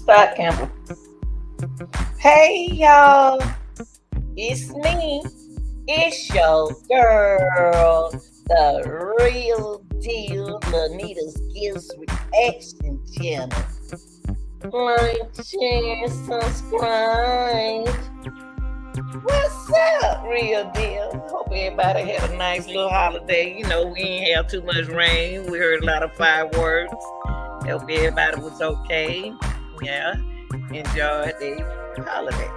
Start, Campbell. Hey, y'all. It's me. It's your girl, the real deal, Lanita's Gifts Reaction Channel. Like, share, subscribe. What's up, real deal? Hope everybody had a nice little holiday. You know, we didn't have too much rain. We heard a lot of fireworks. Hope everybody was okay. Yeah, enjoy the holiday.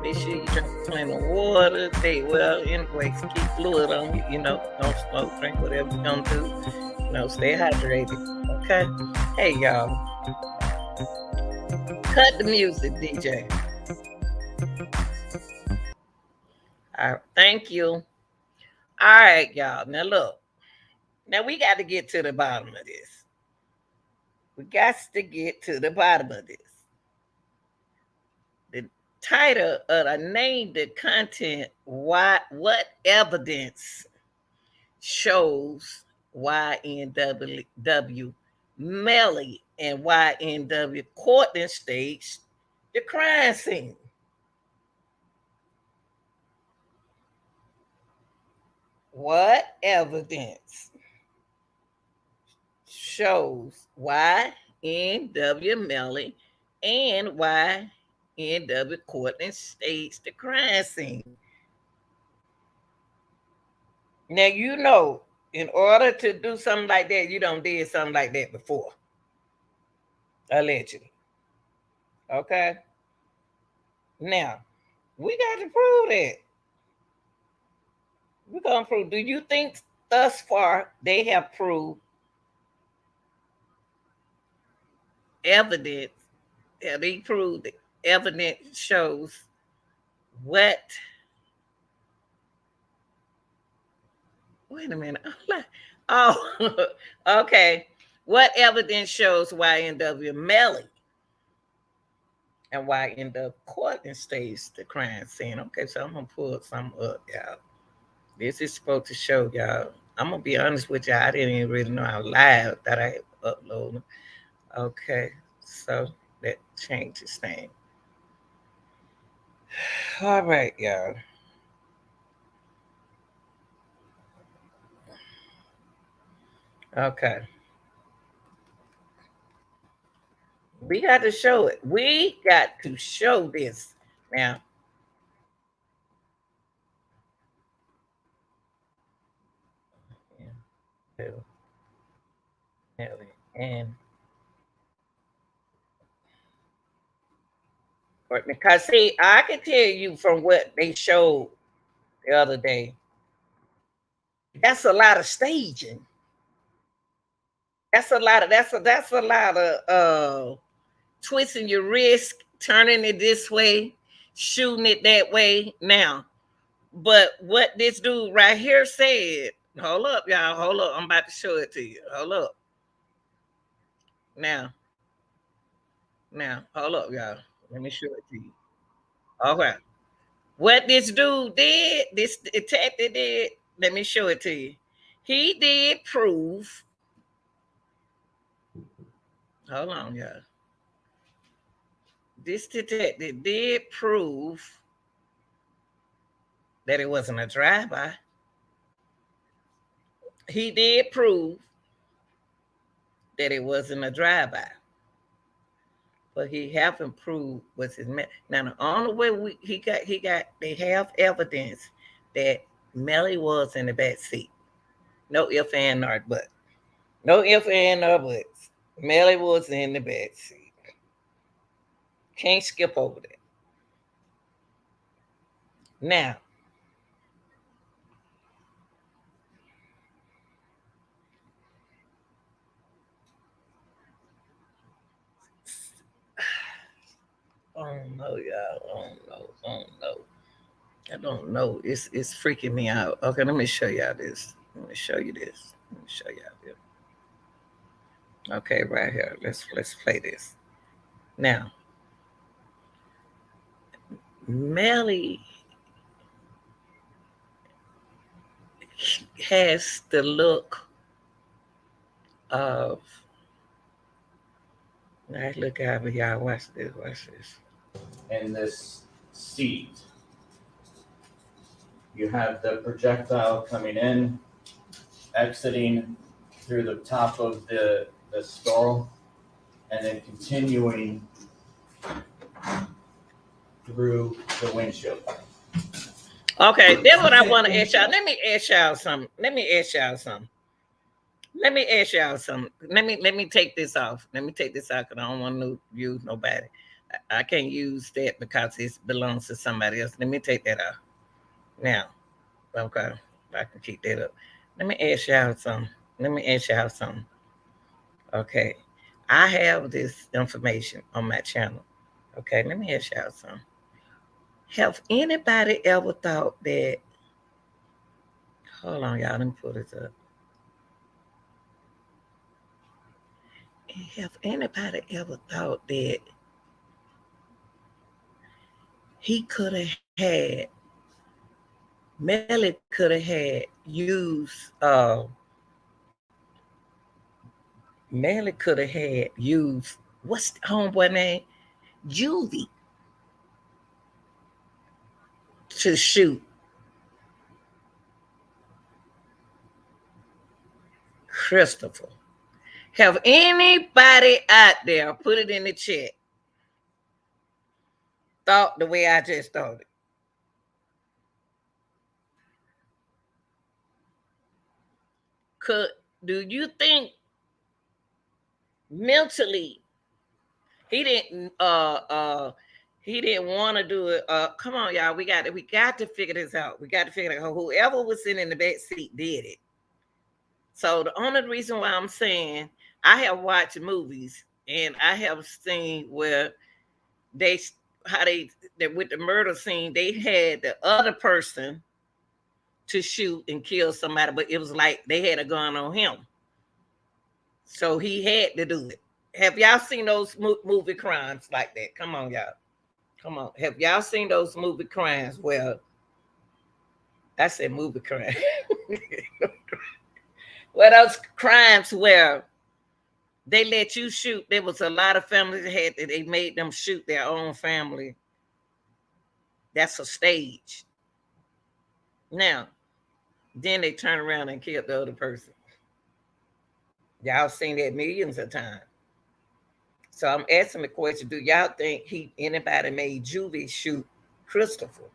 Make sure you drink plenty of water. Stay well. Anyway, keep fluid on you. You know, don't smoke, drink whatever you're gonna do. You know, stay hydrated. Okay. Hey, y'all. Cut the music, DJ. All right. Thank you. All right, y'all. Now look. Now we got to get to the bottom of this. We got to get to the bottom of this. The title of the name, the content, what evidence shows YNW Melly and YNW Cortlen staged the crime scene. What evidence shows YNW Melly and YNW Cortlen staged the crime scene? Now you know, in order to do something like that, you don't did something like that before. Allegedly. Okay. Now, we got to prove that. We're gonna prove. Do you think thus far they have proved evidence? Have they proved evidence shows what? Wait a minute. Oh, okay. What evidence shows YNW Melly and YNW Cortlen staged the crime scene? Okay, so I'm gonna pull some up, y'all. This is supposed to show y'all. I'm gonna be honest with y'all. I didn't even really know how live that I uploaded. Okay, so that changes things. All right, y'all. Okay. We got to show it. We got to show this now. Yeah, and because see, I can tell you from what they showed the other day, that's a lot of staging. That's a lot of twisting your wrist, turning it this way, shooting it that way. Now, but what this dude right here said, hold up, y'all, hold up. I'm about to show it to you. Hold up. Now, hold up, y'all. Let me show it to you. Okay. What this dude did, this detective did, let me show it to you. He did prove, hold on, y'all. This detective did prove that it wasn't a drive-by. He did prove that it wasn't a drive-by, but he haven't proved what's his man. Now the only way they have evidence that Melly was in the back seat. No if and or but. No if and or buts. Melly was in the back seat. Can't skip over that. Now, oh no, y'all. Oh no, oh no. I don't know. It's freaking me out. Okay, let me show y'all this. Let me show you this. Let me show y'all this. Okay, right here. Let's play this. Now, Melly has the look of All right, look out, y'all. Watch this. Watch this. In this seat, you have the projectile coming in, exiting through the top of the skull, and then continuing through the windshield. Okay, that's what I want to ask y'all. Let me ask y'all something. Let me ask y'all something. Let me take this off. Let me take this out because I don't want to use nobody. I can't use that because it belongs to somebody else. Let me take that off. Now, okay, I can keep that up. Let me ask y'all something. Let me ask y'all something. Okay, I have this information on my channel. Okay, let me ask y'all something. Have anybody ever thought that? Hold on, y'all. Let me pull this up. Have anybody ever thought that he could have had, Melly could have had used, Melly could have had used, what's the homeboy name? Juvie to shoot Christopher. Have anybody out there, put it in the chat, thought the way I just thought it? Could, do you think mentally he didn't want to do it? Come on, y'all. We got to figure this out. We got to figure out whoever was sitting in the back seat did it. So the only reason why I'm saying, I have watched movies and I have seen where they how they with the murder scene, they had the other person to shoot and kill somebody, but it was like they had a gun on him. So he had to do it. Have y'all seen those movie crimes like that? Come on, y'all. Come on. Have y'all seen those movie crimes? Well, I said movie crime. Well, those crimes where they let you shoot. There was a lot of families that had, they made them shoot their own family. That's a stage. Now, then they turn around and kill the other person. Y'all seen that millions of times. So I'm asking the question: do y'all think anybody made Juvie shoot Christopher?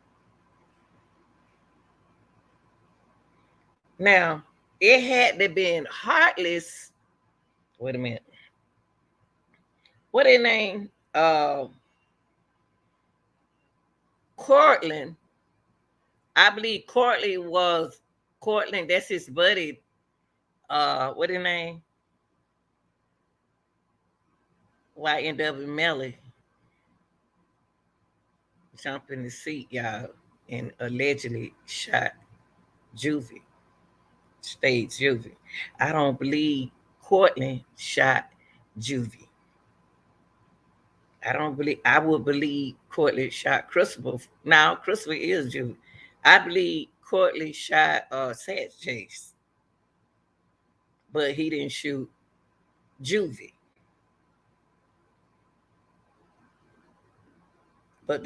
Now, it had to been heartless. Wait a minute. What their name? Cortlen. I believe Cortlen, that's his buddy. What his name? YNW Melly. Jumped in the seat, y'all, and allegedly shot Juvie. Staged Juvie. I don't believe Cortlen shot Juvie. I would believe Cortlen shot Christopher. Now, Christopher is Juvie. I believe Cortlen shot Sad Chase, but he didn't shoot Juvie. But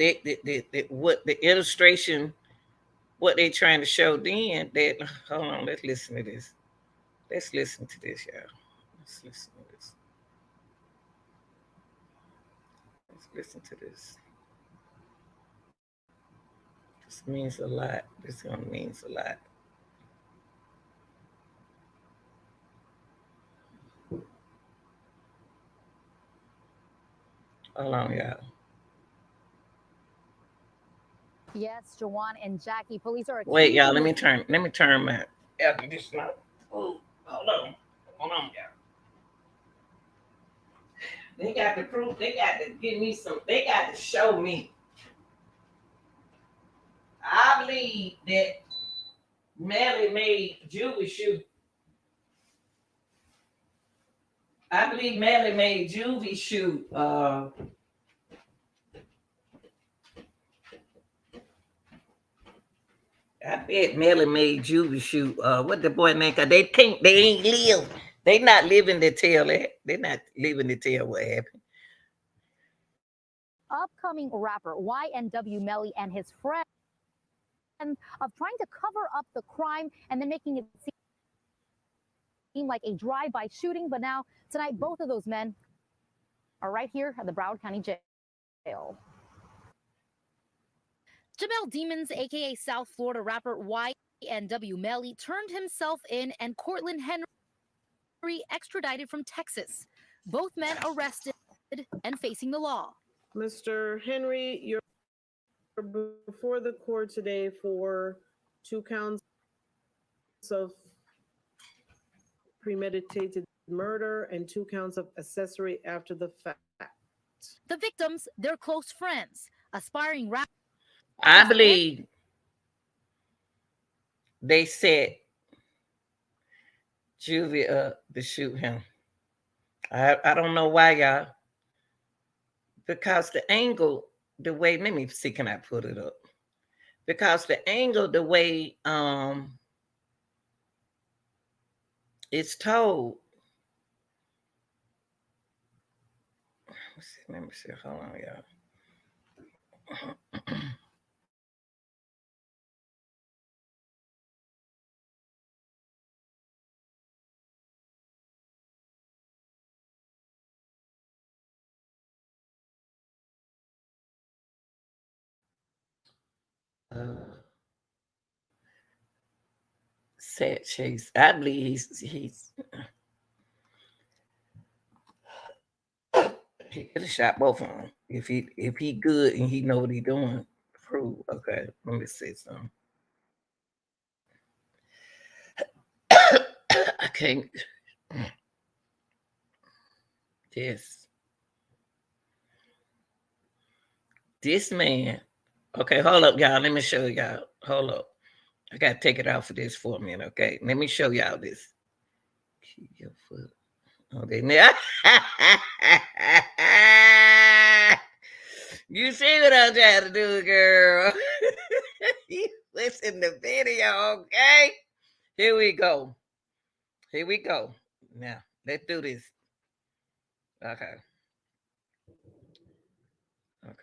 what the illustration, what they trying to show then, that, hold on, let's listen to this. Let's listen to this, y'all. Let's listen to this. Let's listen to this. This means a lot. This one means a lot. Hold on, y'all. Yes, Jawan and Jackie. Police are. Wait, y'all. Let me turn my air conditioner. Oh, hold on, y'all. They got to prove. They got to give me some. They got to show me. I believe that Melly made Juvie shoot. I believe Melly made Juvie shoot. I bet Melly made Juvie shoot. What the boy name? Cause they ain't live. They not living to tell that. They're not living to tell what happened. upcoming rapper YNW Melly and his friends of trying to cover up the crime and then making it seem like a drive-by shooting. But now, tonight, both of those men are right here at the Broward County Jail. Jamel Demons, aka South Florida rapper YNW Melly, turned himself in, and Cortlen Henry extradited from Texas. Both men arrested and facing the law. Mr. Henry, you're before the court today for 2 counts of premeditated murder and 2 counts of accessory after the fact. The victims, their close friends, aspiring rappers. I believe they set Juvie up to shoot him. I don't know why, y'all. Because the angle, the way, let me see, can I put it up? Because the angle, the way it's told. Let me see. Hold on, y'all. Sad Chase. I believe he's he could have shot both of them if he good and he know what he doing. Prove. Okay, let me say something. I can't. This man. Okay, hold up, y'all. Let me show y'all. Hold up. I gotta take it out for this for a minute. Okay, let me show y'all this. Keep your foot. Okay, now you see what I'm trying to do, girl. You listen to the video, okay? Here we go. Now, let's do this. Okay,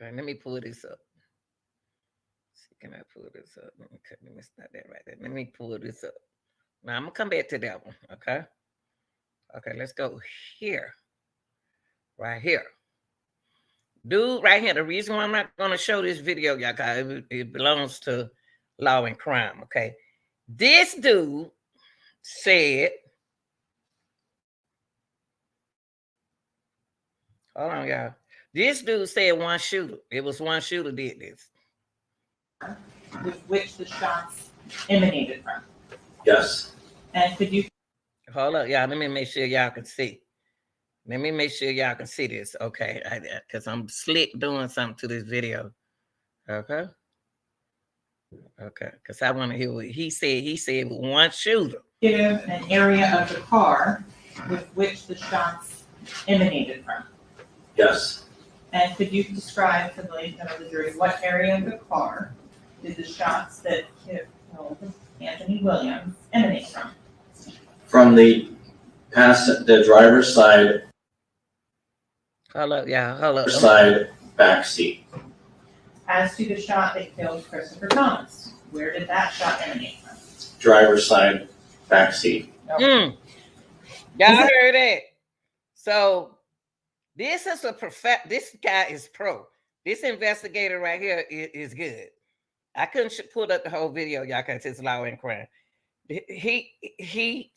let me pull this up. See, can I pull this up? Okay, let me start that right there. Let me pull this up. Now, I'm going to come back to that one, okay? Okay, let's go here. Right here. Dude, right here. The reason why I'm not going to show this video, y'all, guys, it belongs to law and crime, okay? This dude said, hold on, y'all. This dude said one shooter. It was one shooter did this. With which the shots emanated from. Yes. And could you? Hold up, y'all. Let me make sure y'all can see. Let me make sure y'all can see this, okay? Because I'm slick doing something to this video. Okay? Okay, because I want to hear what he said. He said one shooter. Give an area of the car with which the shots emanated from. Yes. And could you describe to the ladies and the jury what area of the car did the shots that killed Anthony Williams emanate from? From the driver's side. Hold up, y'all. Hold up. Side back seat. As to the shot that killed Christopher Thomas, where did that shot emanate from? Driver's side back seat. Y'all heard that? So this is this guy is pro. This investigator right here is good. I couldn't pull up the whole video, y'all, because it's law and crime. He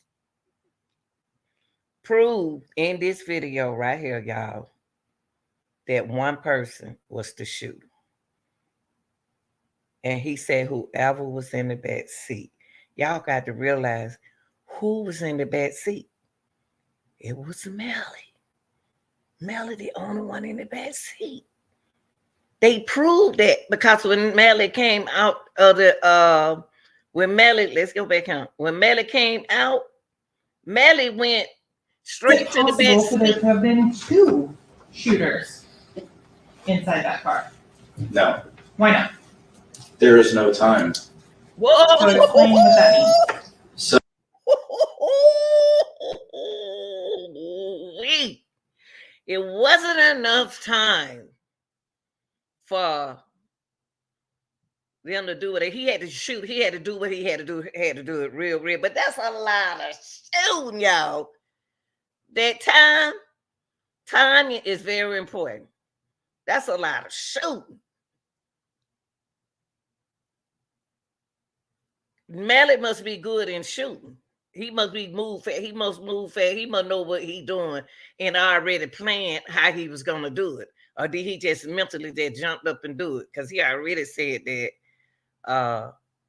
proved in this video right here, y'all, that one person was the shooter. And he said whoever was in the back seat. Y'all got to realize who was in the back seat. It was Melly. Melly, the only one in the back seat. They proved that because when Melly came out of the let's go back on. When Melly came out, Melly went straight to the back seat. For there to have been 2 shooters inside that car. No. Why not? There is no time. Whoa! So explain what that means. So it wasn't enough time for them to do it. He had to shoot. He had to do what he had to do. Had to do it real. But that's a lot of shooting, y'all. That time is very important. That's a lot of shooting. Melly must be good in shooting. He must be move fast. He must move fast. He must know what he's doing and already planned how he was gonna do it. Or did he just mentally just jumped up and do it? Because he already said that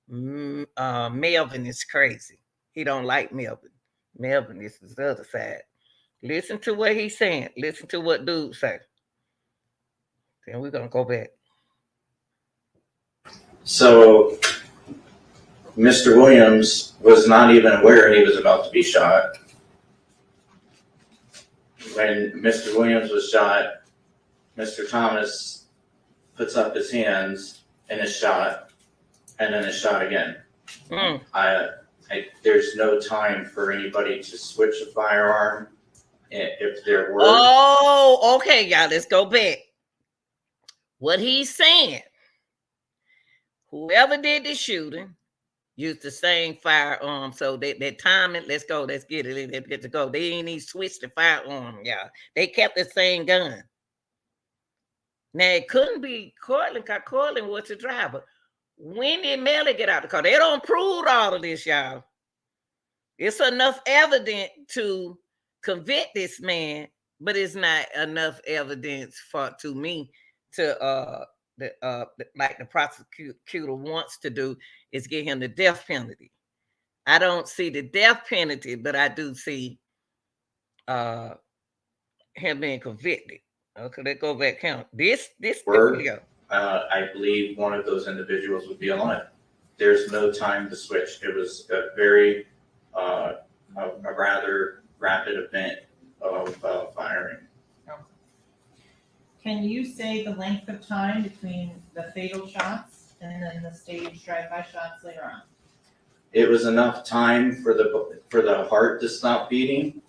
Melvin is crazy. He don't like Melvin. Melvin is the other side. Listen to what he's saying. Listen to what dude say. Then we're gonna go back. So Mr. Williams was not even aware he was about to be shot. When Mr. Williams was shot, Mr. Thomas puts up his hands and is shot, and then is shot again. There's no time for anybody to switch a firearm if there were. Oh, okay, y'all. Let's go back. What he's saying, whoever did the shooting used the same firearm. So that timing, let's go. Let's get it. Let's get to go. They ain't even switched the firearm, y'all. They kept the same gun. Now, it couldn't be Cortlen, because Cortlen was the driver. When did Melly get out the car? They don't prove all of this, y'all. It's enough evidence to convict this man, but it's not enough evidence to me to like the prosecutor wants to do is get him the death penalty. I don't see the death penalty, but I do see him being convicted. Okay, let's go back count. This Word, I believe one of those individuals would be alive. There's no time to switch. It was a very a rather rapid event of firing. Can you say the length of time between the fatal shots and then the staged drive-by shots later on? It was enough time for the heart to stop beating,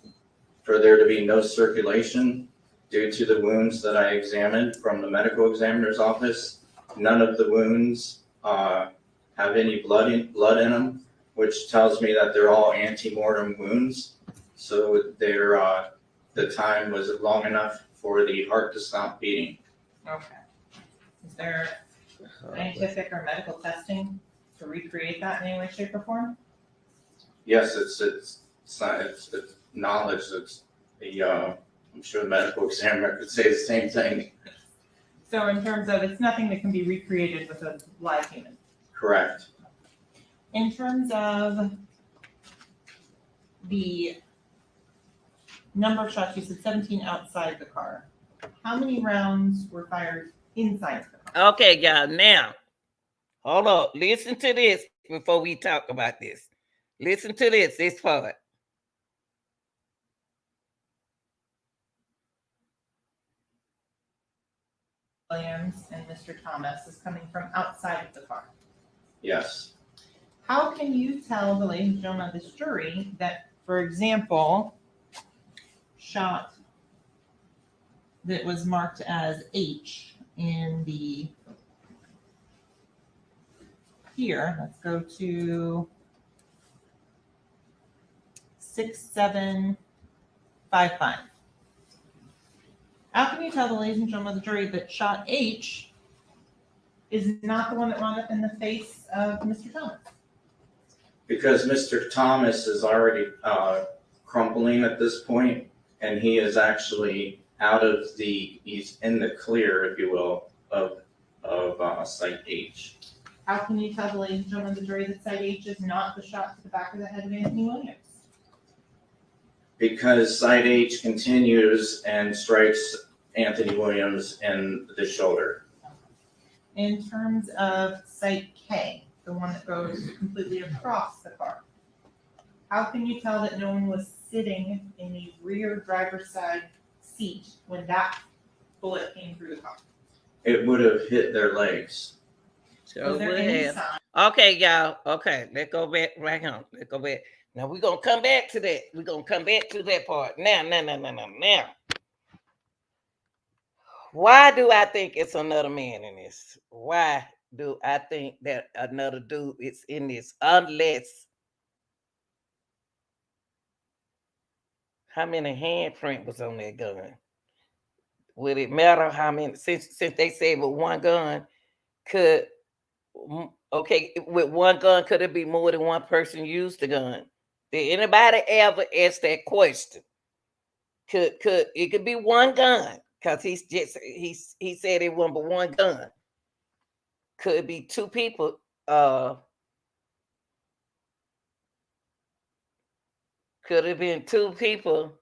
for there to be no circulation due to the wounds that I examined from the medical examiner's office. None of the wounds have any blood in them, which tells me that they're all ante-mortem wounds. So the time was long enough for the heart to stop beating. Okay. Is there scientific or medical testing to recreate that in any way, shape, or form? Yes, it's knowledge. It's I'm sure the medical examiner could say the same thing. So in terms of, it's nothing that can be recreated with a live human. Correct. In terms of the number of shots, you said 17 outside the car. How many rounds were fired inside the car? Okay, y'all. Now, hold on. Listen to this before we talk about this. Listen to this part. Williams and Mr. Thomas is coming from outside of the car. Yes. How can you tell the ladies and gentlemen of this jury that, for example, shot that was marked as H in the here, let's go to 6755. How can you tell the ladies and gentlemen of the jury that shot H is not the one that wound up in the face of Mr. Thomas? Because Mr. Thomas is already crumpling at this point, and he is actually he's in the clear, if you will, of site H. How can you tell the ladies and gentlemen of the jury that site H is not the shot to the back of the head of Anthony Williams? Because site H continues and strikes Anthony Williams in the shoulder. In terms of site K, the one that goes completely across the car, how can you tell that no one was sitting in the rear driver's side seat when that bullet came through the car? It would have hit their legs. Was there any sign? Okay, y'all. Okay, let's go back right on. Let's go back. Now we're gonna come back to that. We're gonna come back to that part. Now. Why do I think it's another man in this? Why do I think that another dude is in this? Unless how many handprint was on that gun? Would it matter how many? Since they said with one gun, could okay with one gun could it be more than one person used the gun? Did anybody ever ask that question? Could it could be one gun? Because he said it wasn't but one gun. Could it be two people? Could have been two people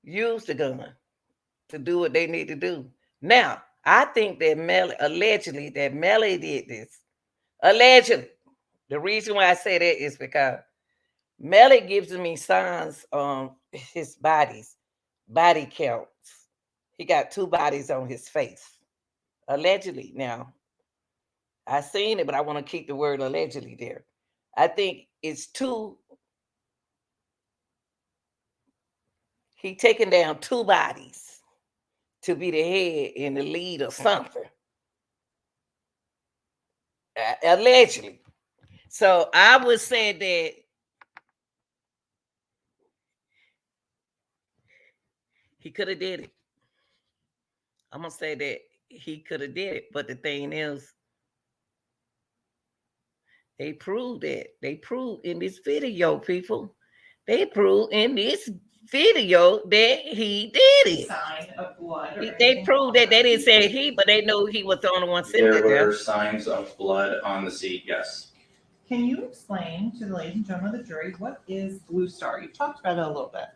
use the gun to do what they need to do. Now, I think that Melly did this. Allegedly. The reason why I say that is because Melly gives me signs on his body counts. He got two bodies on his face. Allegedly. Now, I seen it, but I want to keep the word allegedly there. I think it's two. He taking down two bodies to be the head and the lead or something. Allegedly. So I would say that he could have did it. I'm gonna say that he could have did it, but the thing is, they proved that. They proved in this video, people. They proved in this video that he did it. Sign of blood. They proved that they didn't say he, but they know he was the only one sitting There there. were signs of blood on the seat, yes. Can you explain to the ladies and gentlemen of the jury what is Blue Star? You talked about it a little bit.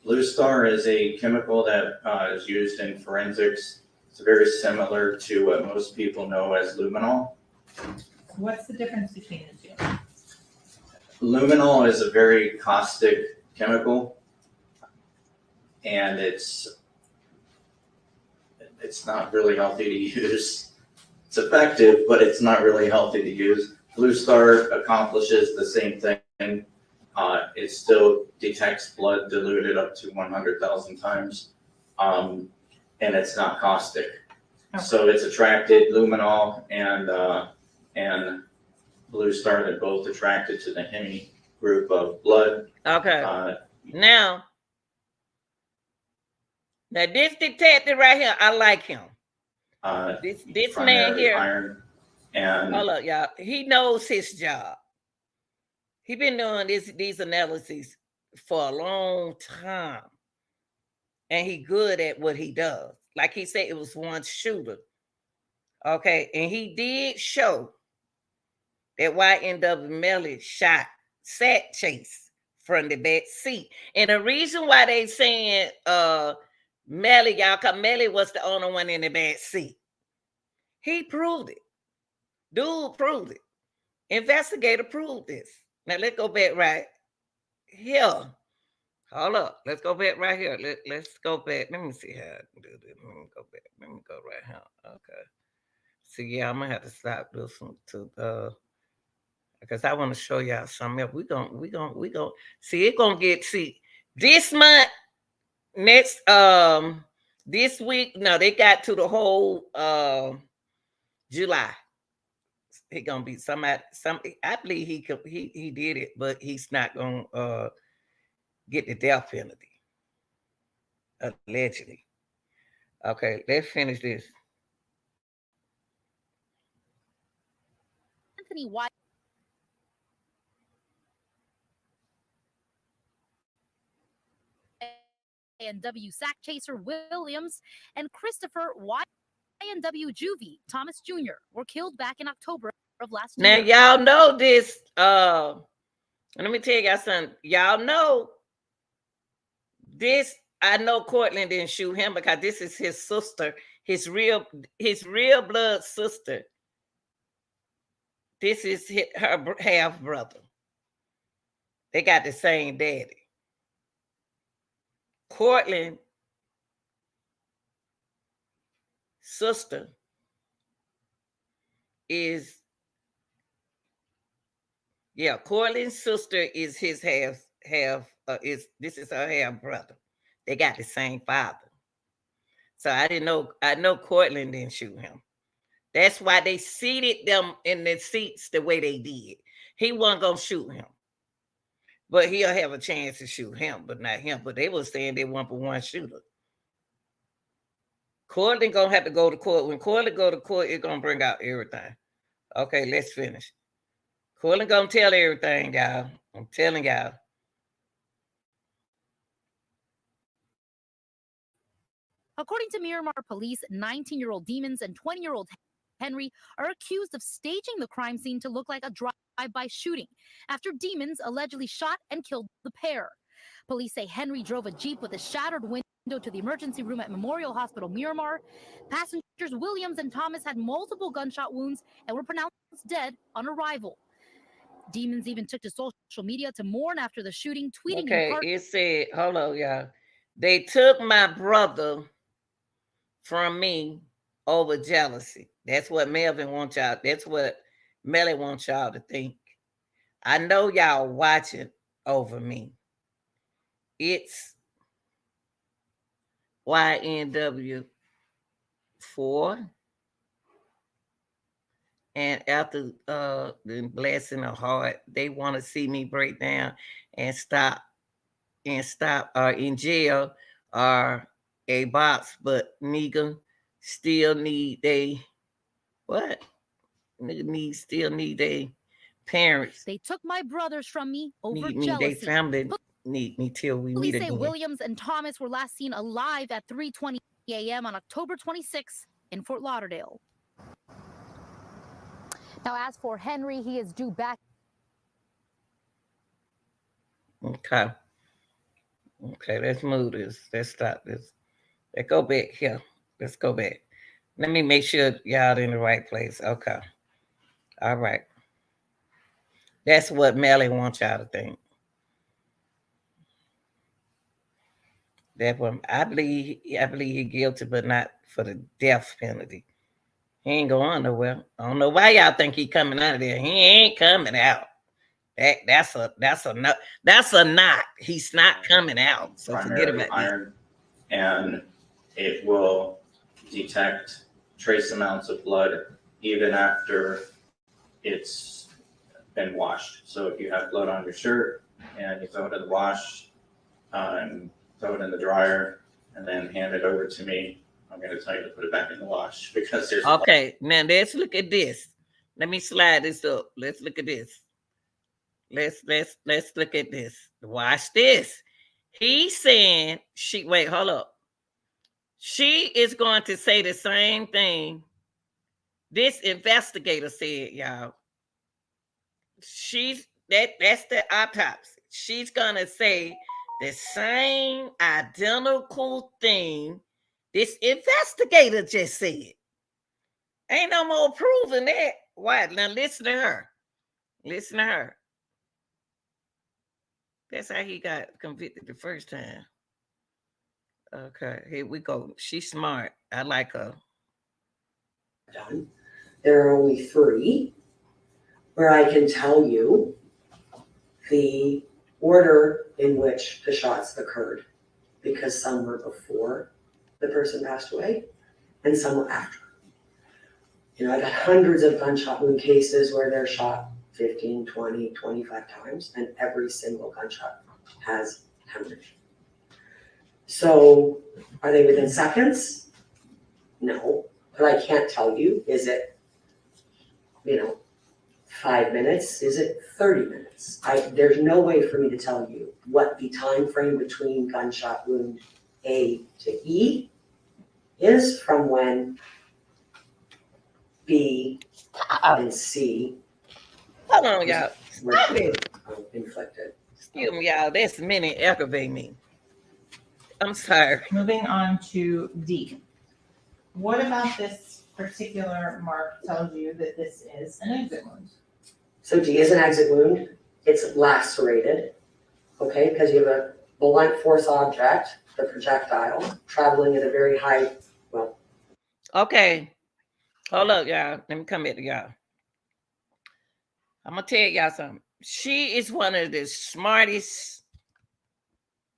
Blue Star is a chemical that is used in forensics. It's very similar to what most people know as luminol. What's the difference between the two? Luminol is a very caustic chemical, and it's not really healthy to use. It's effective, but it's not really healthy to use. Blue Star accomplishes the same thing. It still detects blood diluted up to 100,000 times, and it's not caustic. Okay. So it's attracted luminol and Blue Star. They're both attracted to the heme group of blood. Okay. Now this detective right here, I like him. This man here. Iron and hold up, y'all. He knows his job. He been doing these analyses for a long time, and he good at what he does. Like he said, it was one shooter. Okay, and he did show that YNW Melly sat Chase from the back seat. And the reason why they saying Melly, y'all, because Melly was the only one in the back seat. He proved it. Dude proved it. Investigator proved this. Now let's go back right here. Hold up. Let's go back right here. Let's go back. Let me see how I can do this. Let me go back. Let me go right here. Okay. See, yeah, I'm gonna have to stop this one to because I want to show y'all something else. We gonna see it gonna get this month, next this week. No, they got to the whole July. He gonna be somebody. I believe he did it, but he's not gonna get the death penalty. Allegedly. Okay, let's finish this. Anthony White. YNW sack chaser Williams and Christopher YNW Juvie Thomas Jr. were killed back in October of last year. Now y'all know this. Let me tell y'all something. Y'all know this. I know Cortlen didn't shoot him because this is his sister, his real blood sister. This is her half brother. They got the same daddy. Cortlen sister is Cortlen's sister is his half this is her half brother. They got the same father. So I didn't know. I know Cortlen didn't shoot him. That's why they seated them in the seats the way they did. He wasn't gonna shoot him, but he'll have a chance to shoot him, but not him. But they were saying they want for one shooter. Cortlen gonna have to go to court. When Cortlen go to court, it's gonna bring out everything. Okay, let's finish. Cortlen gonna tell everything, y'all. I'm telling y'all. According to Miramar police, 19-year-old Demons and 20-year-old Henry are accused of staging the crime scene to look like a drive-by shooting after Demons allegedly shot and killed the pair. Police say Henry drove a Jeep with a shattered window to the emergency room at Memorial Hospital Miramar. Passengers Williams and Thomas had multiple gunshot wounds and were pronounced dead on arrival. Demons even took to social media to mourn after the shooting, tweeting Okay, in part. it said, hold on, y'all. They took my brother from me over jealousy. That's what Melvin wants y'all. That's what Melly wants y'all to think. I know y'all watching over me. It's YNW4. And after the blessing of heart, they want to see me break down and stop in jail or a box, but nigga still need they what? Nigga still need they parents. They took my brothers from me over Need me, jealousy. they family need me till we meet Police say again. Williams and Thomas were last seen alive at 3:20 a.m. on October 26 in Fort Lauderdale. Now, as for Henry, he is due back. Okay. Okay, let's move this. Let's stop this. Let's go back here. Let's go back. Let me make sure y'all in the right place. Okay. All right. That's what Melly wants y'all to think. That one, I believe he's guilty, but not for the death penalty. He ain't going nowhere. I don't know why y'all think he coming out of there. He ain't coming out. That's a knot. He's not coming out. So forget about iron, and it will detect trace amounts of blood even after it's been washed. So if you have blood on your shirt and you throw it in the wash, and throw it in the dryer, and then hand it over to me, I'm going to tell you to put it back in the wash because there's. Okay, now let's look at this. Let me slide this up. Let's look at this. Let's look at this. Watch this. He's saying wait, hold up. She is going to say the same thing this investigator said, y'all. That's the autopsy. She's gonna say the same identical thing this investigator just said. Ain't no more proving that. Why? Now listen to her. Listen to her. That's how he got convicted the first time. Okay, here we go. She's smart. I like her. Done. There are only 3 where I can tell you the order in which the shots occurred, because some were before the person passed away and some were after. I've had hundreds of gunshot wound cases where they're shot 15, 20, 25 times, and every single gunshot has hemorrhage. So are they within seconds? No, but I can't tell you, is it 5 minutes? Is it 30 minutes? There's no way for me to tell you what the time frame between gunshot wound A to E is from when B and C Hold on, y'all. were inflicted. Excuse me, y'all. That's many aggravate me. I'm sorry. Moving on to D. What about this particular mark tells you that this is an exit wound? So D is an exit wound. It's lacerated, okay, because you have a blunt force object, the projectile, traveling at a very high, Okay. Hold up, y'all. Let me come back to y'all. I'm going to tell y'all something. She is one of the smartest,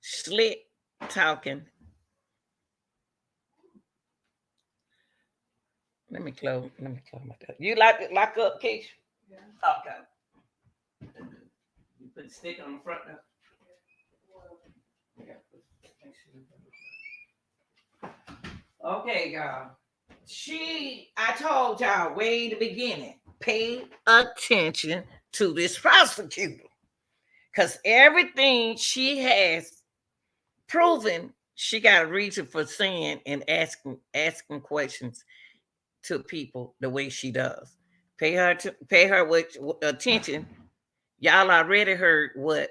slick talking Let me close my door. You lock up, Keisha? Yeah. Okay. You put the stick on the front door. Okay, y'all. I told y'all way in the beginning, pay attention to this prosecutor. Because everything she has proven, she got a reason for saying and asking questions to people the way she does. Pay her attention. Y'all already heard what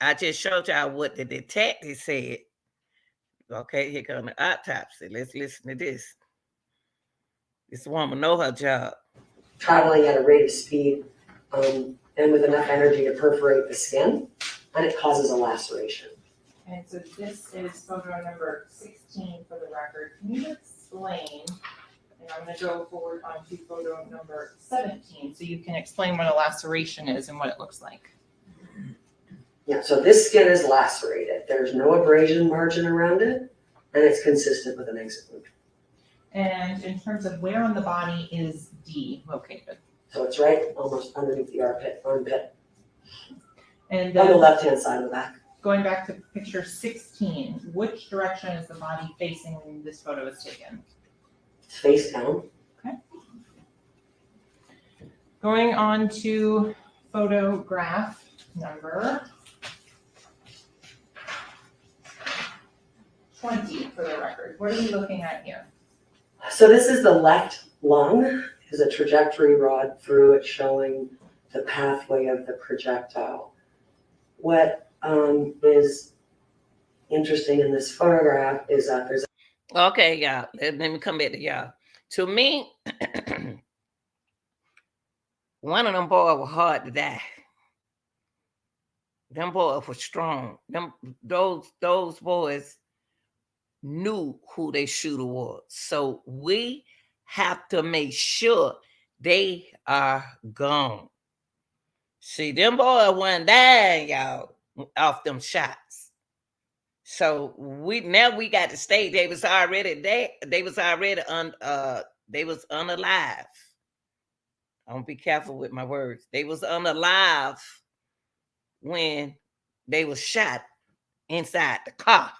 I just showed y'all what the detective said. Okay, here comes the autopsy. Let's listen to this. This woman know her job. Traveling at a rate of speed and with enough energy to perforate the skin, and it causes a laceration. And so this is photo number 16 for the record. Can you explain, and I'm going to go forward onto photo number 17 so you can explain what a laceration is and what it looks like. Yeah, so this skin is lacerated. There's no abrasion margin around it, and it's consistent with an exit wound. And in terms of where on the body is D located? So it's right almost underneath the armpit. And on the left-hand side of the back. Going back to picture 16, which direction is the body facing when this photo is taken? It's face down. Okay. Going on to photograph number 20 for the record. What are we looking at here? So this is the left lung. There's a trajectory rod through it showing the pathway of the projectile. What is interesting in this photograph is that there's okay, y'all. Let me come back to y'all. To me, one of them boys was hard to die. Them boys were strong. Those boys knew who their shooter was. So we have to make sure they are gone. See, them boys weren't dying, y'all, off them shots. So we got to stay. They was already there. They was already they was unalive. I'm gonna be careful with my words. They was unalive when they was shot inside the car.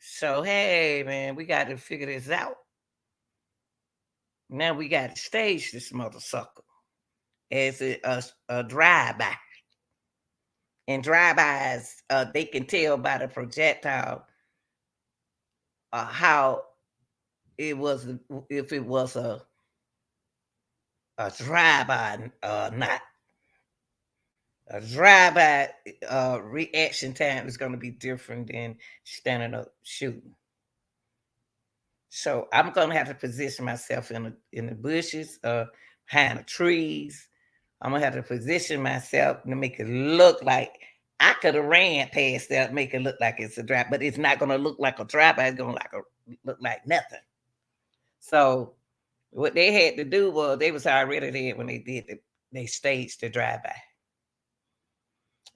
So hey, man, we got to figure this out. Now we got to stage this mother sucker as a drive-by. And drive-bys, they can tell by the projectile how it was, if it was a drive-by not. A drive-by reaction time is going to be different than standing up shooting. So I'm going to have to position myself in the bushes, behind the trees. I'm going to have to position myself to make it look like I could have ran past that, make it look like it's a drive, but it's not going to look like a drive-by. It's going to look like nothing. So what they had to do was they was already there when they staged the drive-by.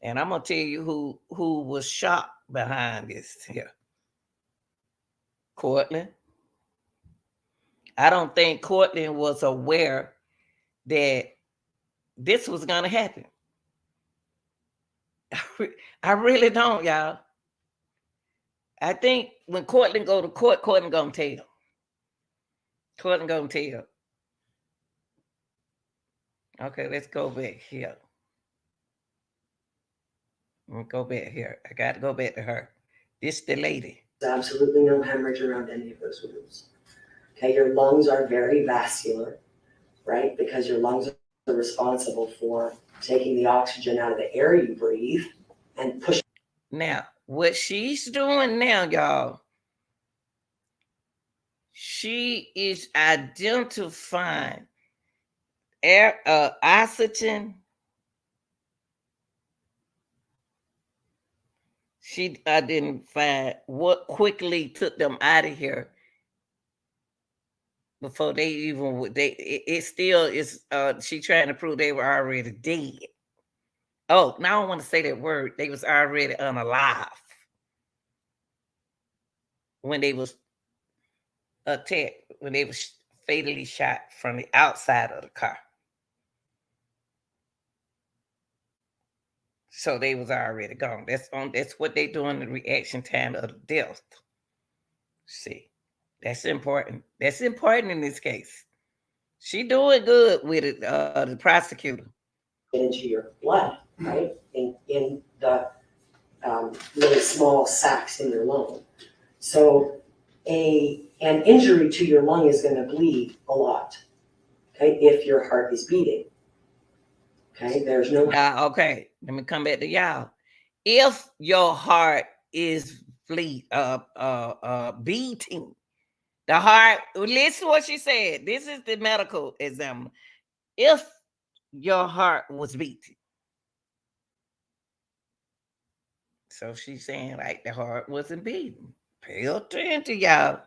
And I'm going to tell you who was shot behind this here. Cortlen. I don't think Cortlen was aware that this was going to happen. I really don't, y'all. I think when Cortlen go to court, Cortlen going to tell. Cortlen going to tell. Okay, let's go back here. Let me go back here. I got to go back to her. This the lady. There's absolutely no hemorrhage around any of those wounds. Okay, your lungs are very vascular, right? Because your lungs are responsible for taking the oxygen out of the air you breathe and pushing. Now, what she's doing now, y'all, she is identifying air oxygen. She identified what quickly took them out of here before they even would. It still is. She trying to prove they were already dead. Oh, now I don't want to say that word. They was already unalive when they was attack when they was fatally shot from the outside of the car. So they was already gone. That's what they doing the reaction time of the death. See, that's important. That's important in this case. She doing good with it, the prosecutor. Into your blood, right? In the really small sacs in your lung. So an injury to your lung is going to bleed a lot, okay, if your heart is beating. Okay, there's no. Okay, let me come back to y'all. If your heart is beating, the heart. Listen to what she said. This is the medical examiner. If your heart was beating, so she's saying like the heart wasn't beating. Pay attention, y'all.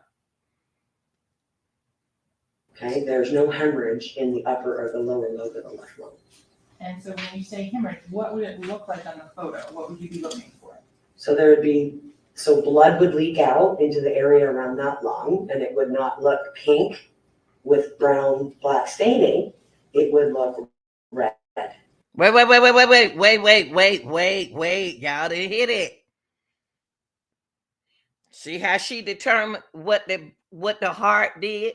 Okay, there's no hemorrhage in the upper or the lower lobe of the left lung. And so when you say hemorrhage, what would it look like on the photo? What would you be looking for? So blood would leak out into the area around that lung, and it would not look pink with brown, black staining. It would look red. Wait. Y'all didn't hit it. See how she determined what the heart did?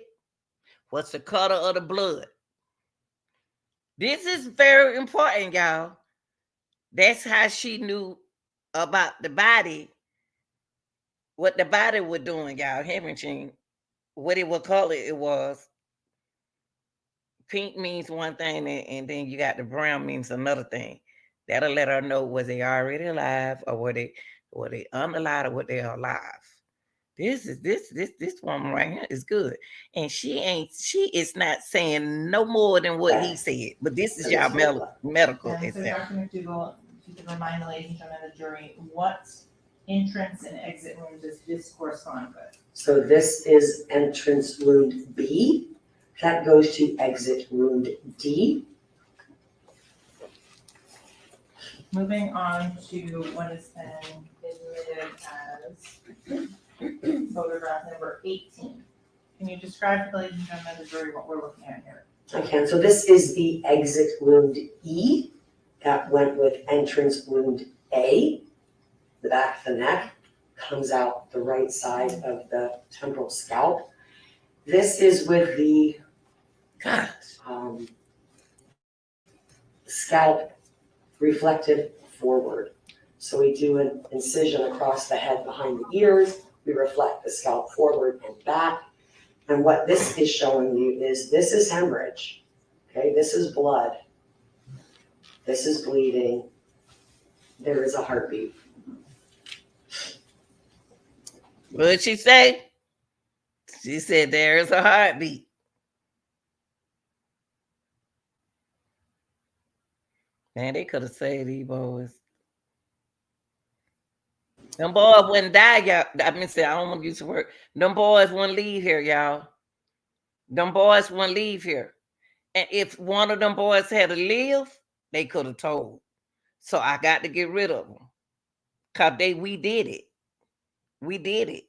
What's the color of the blood? This is very important, y'all. That's how she knew about the body, what the body was doing, y'all. Hemorrhaging, what it would call it was. Pink means one thing, and then you got the brown means another thing. That'll let her know was they already alive or were they unalive or were they alive. This woman right here is good. And she is not saying no more than what he said. But this is y'all medical And so Dr. McDougall, if you could remind the ladies and gentlemen of the jury, what entrance and exit wound does this correspond with? So this is entrance wound B. That goes to exit wound D. Moving on to what has been admitted as photograph number 18. Can you describe to the ladies and gentlemen of the jury what we're looking at here? I can. So this is the exit wound E. That went with entrance wound A. The back of the neck comes out the right side of the temporal scalp. This is with the scalp reflected forward. So we do an incision across the head behind the ears. We reflect the scalp forward and back. And what this is showing you is this is hemorrhage. Okay, this is blood. This is bleeding. There is a heartbeat. What did she say? She said there is a heartbeat. Man, they could have saved these boys. Them boys wouldn't die, y'all. I don't want to use the word. Them boys wouldn't leave here, y'all. Them boys wouldn't leave here. And if one of them boys had to live, they could have told. So I got to get rid of them. Because we did it. We did it.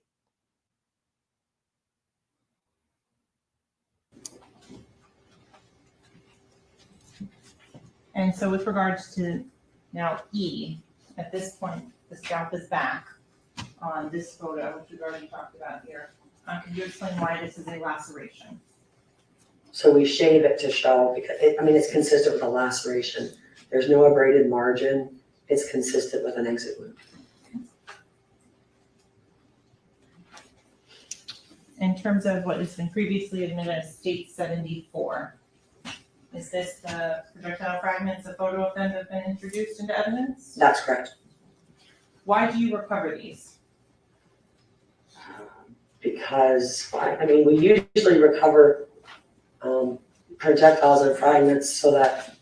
And so with regards to now E, at this point, the scalp is back on this photo, which we've already talked about here. Can you explain why this is a laceration? So we shave it to show, because it's consistent with a laceration. There's no abraded margin. It's consistent with an exit wound. In terms of what has been previously admitted as State 74, is this the projectile fragments of photo of them that have been introduced into evidence? That's correct. Why do you recover these? Because, we usually recover projectiles and fragments so that,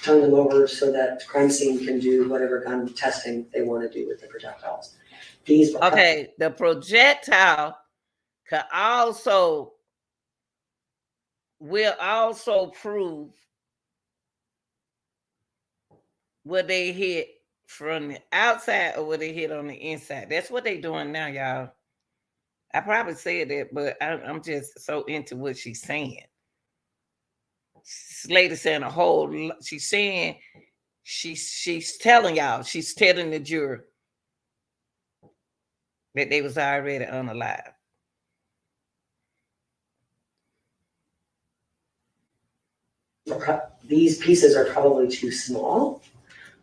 turn them over so that crime scene can do whatever kind of testing they want to do with the projectiles. Okay, the projectile will also prove where they hit from the outside or where they hit on the inside. That's what they're doing now, y'all. I probably said that, but I'm just so into what she's saying. This lady saying a whole. She's saying she's telling y'all. She's telling the jury that they was already unalive. These pieces are probably too small,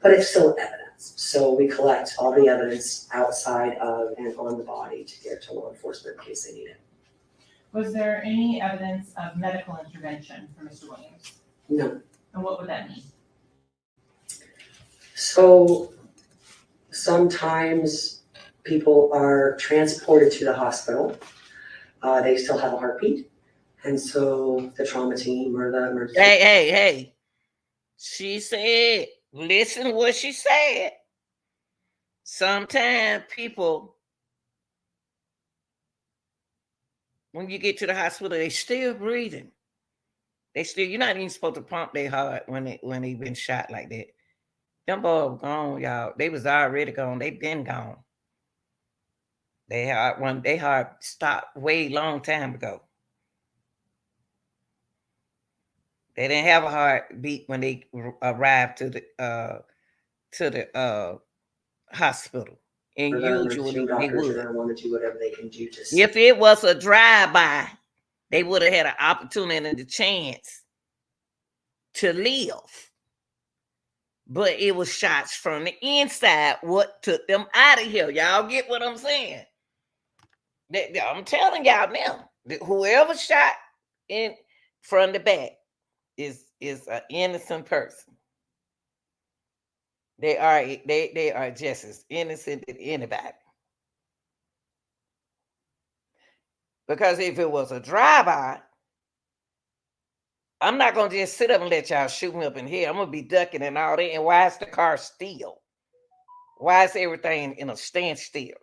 but it's still evidence. So we collect all the evidence outside of and on the body to give to law enforcement in case they need it. Was there any evidence of medical intervention for Mr. Williams? No. And what would that mean? So sometimes people are transported to the hospital. They still have a heartbeat. And so the trauma team or the emergency. Hey. She said, listen what she said. Sometimes people, when you get to the hospital, they still breathing. You're not even supposed to pump their heart when they been shot like that. Them boys gone, y'all. They was already gone. They been gone. They heart stopped way long time ago. They didn't have a heartbeat when they arrived to the hospital. And usually they would. Want to do whatever they can do to if it was a drive-by, they would have had an opportunity and a chance to live. But it was shots from the inside what took them out of here. Y'all get what I'm saying? I'm telling y'all now, that whoever shot in from the back is an innocent person. They are just as innocent as anybody. Because if it was a drive-by, I'm not gonna just sit up and let y'all shoot me up in here. I'm gonna be ducking and all that. And why is the car still? Why is everything in a standstill?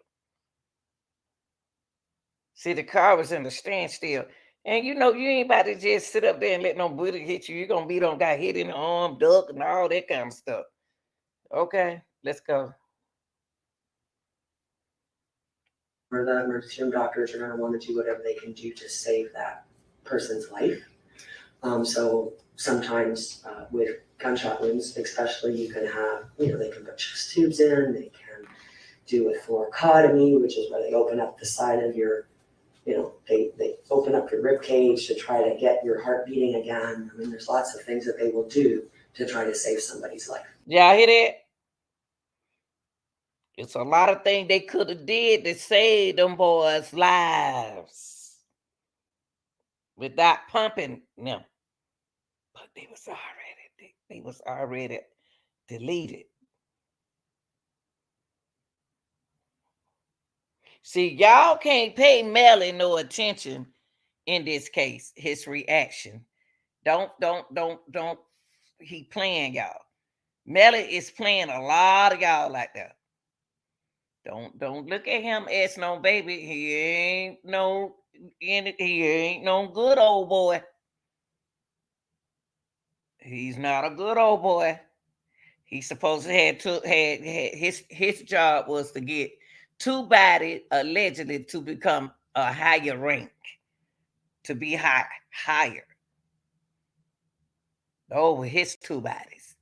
See, the car was in a standstill. And you ain't about to just sit up there and let no bullet hit you. You're gonna be got hit in the arm, duck, and all that kind of stuff. Okay, let's go. Or the emergency room doctors are going to want to do whatever they can do to save that person's life. So sometimes with gunshot wounds, especially, you can have, they can put chest tubes in, they can do a thoracotomy, which is where they open up the side of your, they open up your rib cage to try to get your heart beating again. I mean, there's lots of things that they will do to try to save somebody's life. Y'all hear that? It's a lot of things they could have did to save them boys' lives without pumping them. But they was already deleted. See, y'all can't pay Melly no attention in this case. His reaction. Don't. He playing y'all. Melly is playing a lot of y'all like that. Don't look at him as no baby. He ain't no good old boy. He's not a good old boy. He's supposed to had his job was to get two bodies allegedly to become a higher rank, to be higher. Those were his two bodies.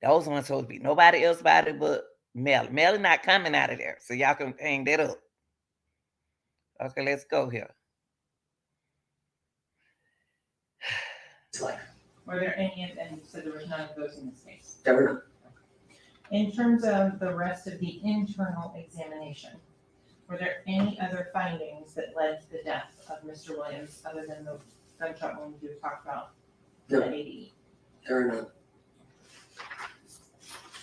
Those ones supposed to be nobody else's body but Melly. Melly not coming out of there, so y'all can hang that up. Okay, let's go here. Were there any, and you said there was none of those in this case? There were not. In terms of the rest of the internal examination, were there any other findings that led to the death of Mr. Williams other than the gunshot wound you talked about? No, at ADE? there are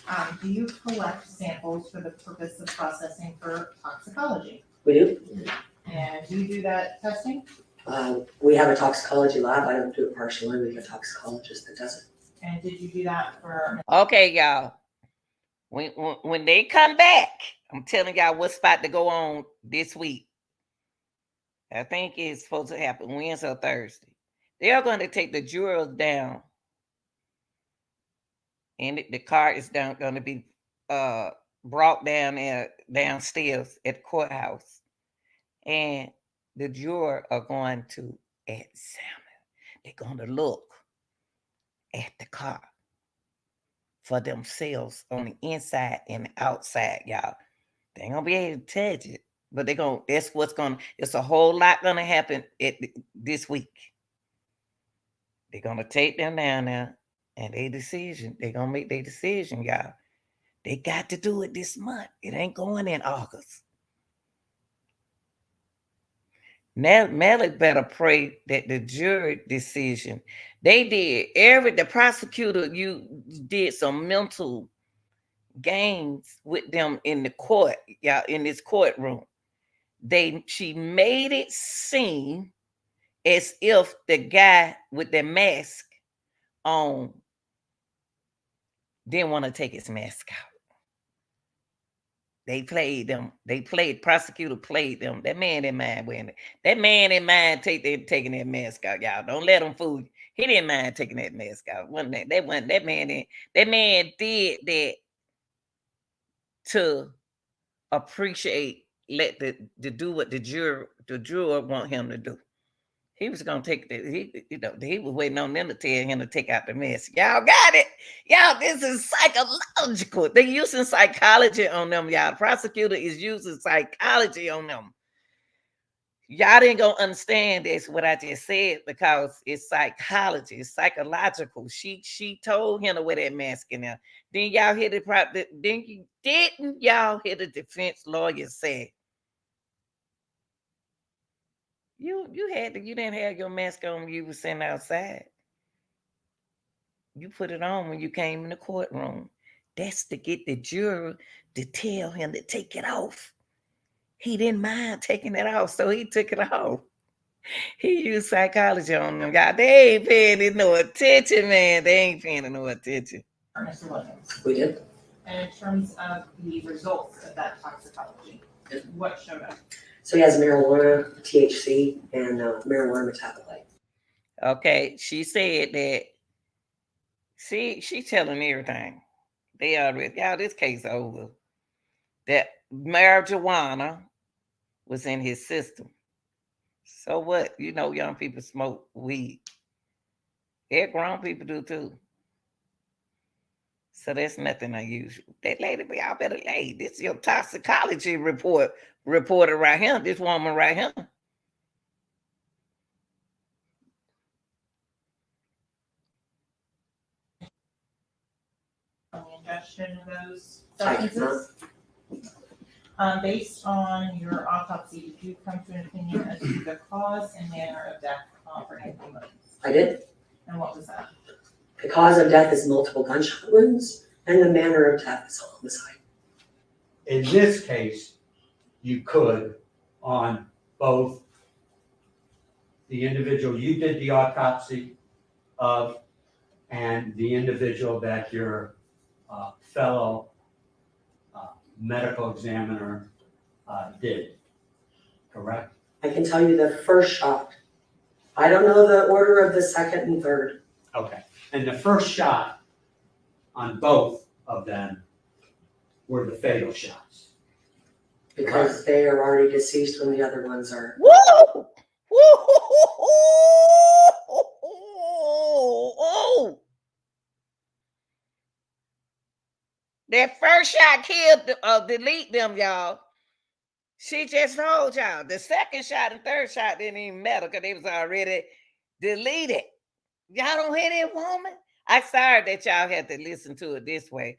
not. Do you collect samples for the purpose of processing for toxicology? We do. And do you do that testing? We have a toxicology lab. I don't do it personally. We have a toxicologist that does it. And did you do that for? Okay, y'all. When they come back, I'm telling y'all what's about to go on this week. I think it's supposed to happen Wednesday or Thursday. They are going to take the jurors down. And the car is going to be brought down downstairs at the courthouse. And the juror are going to examine. They're going to look at the car for themselves on the inside and the outside, y'all. They ain't gonna be able to touch it, but that's what's gonna, it's a whole lot gonna happen this week. They're gonna take them down there and they're gonna make their decision, y'all. They got to do it this month. It ain't going in August. Now, Melly better pray that the jury decision, the prosecutor, you did some mental games with them in the court, y'all, in this courtroom. She made it seem as if the guy with the mask on didn't want to take his mask out. They played them. Prosecutor played them. That man didn't mind wearing it. That man didn't mind taking that mask out, y'all. Don't let him fool you. He didn't mind taking that mask out. That man did that to appreciate, do what the juror want him to do. He was gonna take he was waiting on them to tell him to take out the mask. Y'all got it. Y'all, this is psychological. They're using psychology on them, y'all. The prosecutor is using psychology on them. Y'all didn't go understand this, what I just said, because it's psychology, it's psychological. She told him to wear that mask in there. Then y'all hear didn't y'all hear the defense lawyer say, you didn't have your mask on when you were sitting outside. You put it on when you came in the courtroom. That's to get the juror to tell him to take it off. He didn't mind taking it off, so he took it off. He used psychology on them. God, they ain't paying it no attention, man. They ain't paying it no attention. Mr. Williams. We did. And in terms of the results of that toxicology, what showed up? So he has marijuana, THC, and marijuana metabolite. Okay, she said that. See, she's telling everything. They already, y'all, this case over. That marijuana was in his system. So what? You know, young people smoke weed. Yeah, grown people do too. So that's nothing unusual. That lady, y'all better lay. This is your toxicology reporter right here. This woman right here. On the ingestion of those substances? Based on your autopsy, did you come to an opinion as to the cause and manner of death for Anthony Williams? I did. And what was that? The cause of death is multiple gunshot wounds, and the manner of death is homicide. In this case, you could, on both the individual you did the autopsy of and the individual that your fellow medical examiner did, correct? I can tell you the first shot. I don't know the order of the second and third. Okay, and the first shot on both of them were the fatal shots. Because they are already deceased when the other ones are. Woo! Woo! That first shot killed, delete them, y'all. She just told y'all. The second shot and third shot didn't even matter because they was already deleted. Y'all don't hear that woman? I'm sorry that y'all had to listen to it this way.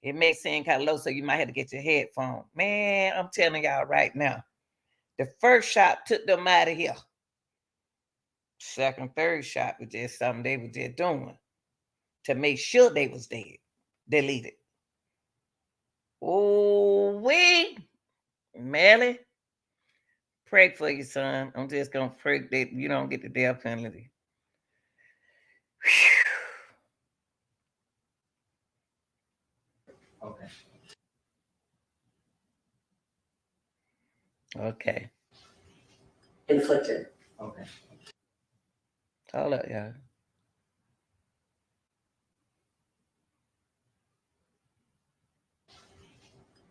It may seem kind of low, so you might have to get your headphone. Man, I'm telling y'all right now. The first shot took them out of here. Second, third shot was just something they were just doing to make sure they was dead. Deleted. Oh, Melly, pray for your son. I'm just going to pray that you don't get the death penalty. Okay. Okay. Inflicted. Okay. Hold up, y'all.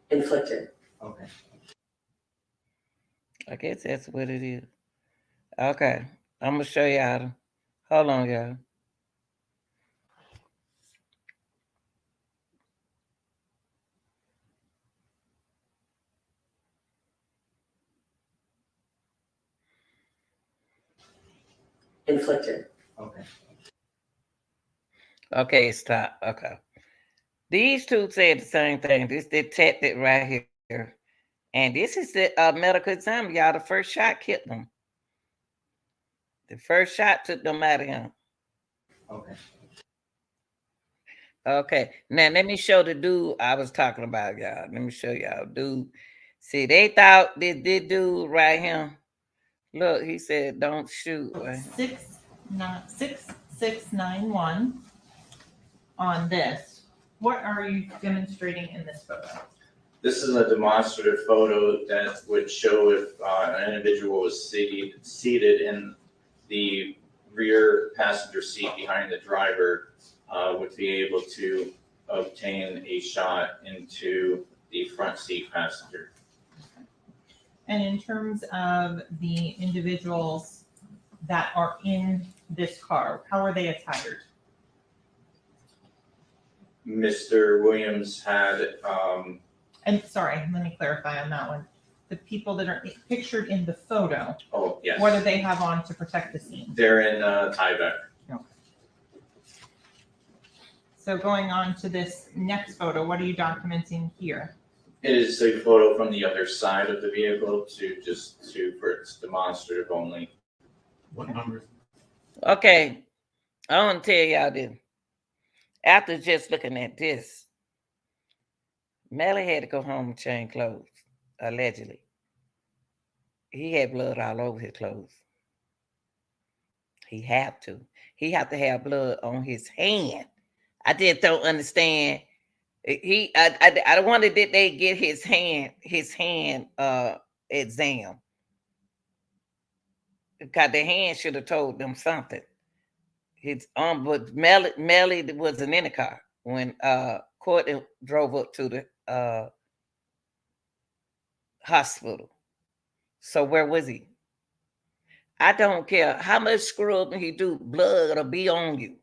Inflicted. Okay. I guess that's what it is. Okay, I'm gonna show y'all. Hold on, y'all. Inflicted. Okay. Okay, stop. Okay. These two said the same thing. This detected right here. And this is the medical exam, y'all. The first shot killed them. The first shot took them out of him. Okay. Okay. Now let me show the dude I was talking about, y'all. Let me show y'all. Dude. See, they thought this dude right here. Look, he said, don't shoot. Right? 6691 on this. What are you demonstrating in this photo? This is a demonstrative photo that would show if an individual was seated in the rear passenger seat behind the driver, would be able to obtain a shot into the front seat passenger. And in terms of the individuals that are in this car, how are they attired? Mr. Williams had, And sorry, let me clarify on that one. The people that are pictured in the photo, oh, yes. what do they have on to protect the scene? They're in Tyvek. So going on to this next photo, what are you documenting here? It is a photo from the other side of the vehicle for its demonstrative only. What numbers? Okay. I want to tell y'all this. After just looking at this, Melly had to go home and change clothes, allegedly. He had blood all over his clothes. He have to. He have to have blood on his hand. I just don't understand. I wonder did they get his hand exam. Because the hand should have told them something. His but Melly wasn't in the car when Cortlen drove up to the hospital. So where was he? I don't care how much scrubbing he do, blood will be on you.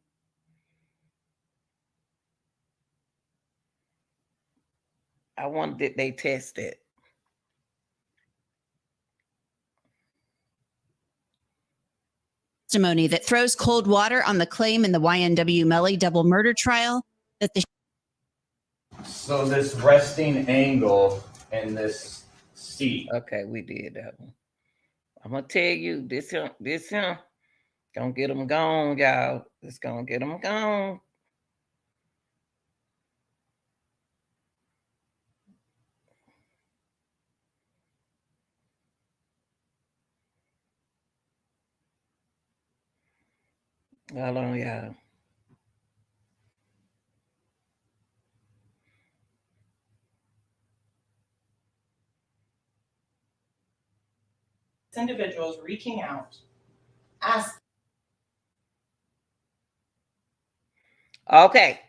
I wonder did they test it. Testimony that throws cold water on the claim in the YNW Melly double murder trial that the So this resting angle in this seat. Okay, we did that one. I'm gonna tell you this him gonna get them gone, y'all. It's gonna get them gone. Hold on, y'all. Individuals reaching out, ask. Okay,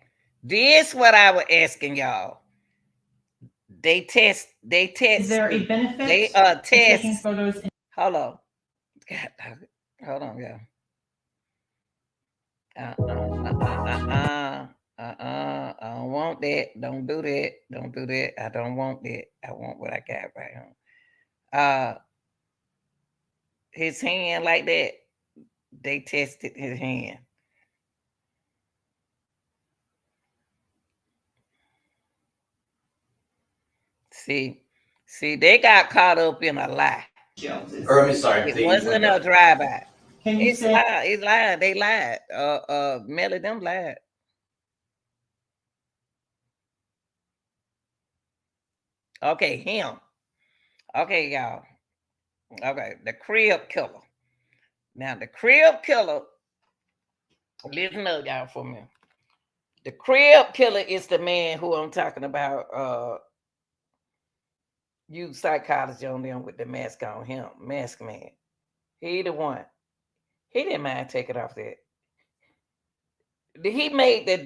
this what I was asking y'all. They test. Is there a benefit? They to taking test. photos. Hold on. God, hold on, y'all. I don't want that. Don't do that. Don't do that. I don't want that. I want what I got right here. His hand like that. They tested his hand. See, they got caught up in a lie. Or I'm sorry. It wasn't a drive-by. Can you It's say lied. It's lied. They lied. Melly them lied. Okay, him. Okay, y'all. Okay, the crib killer. Now the crib killer. Listen up, y'all, for me. The crib killer is the man who I'm talking about. You psychology on them with the mask on him, mask man. He the one. He didn't mind taking off that. He made the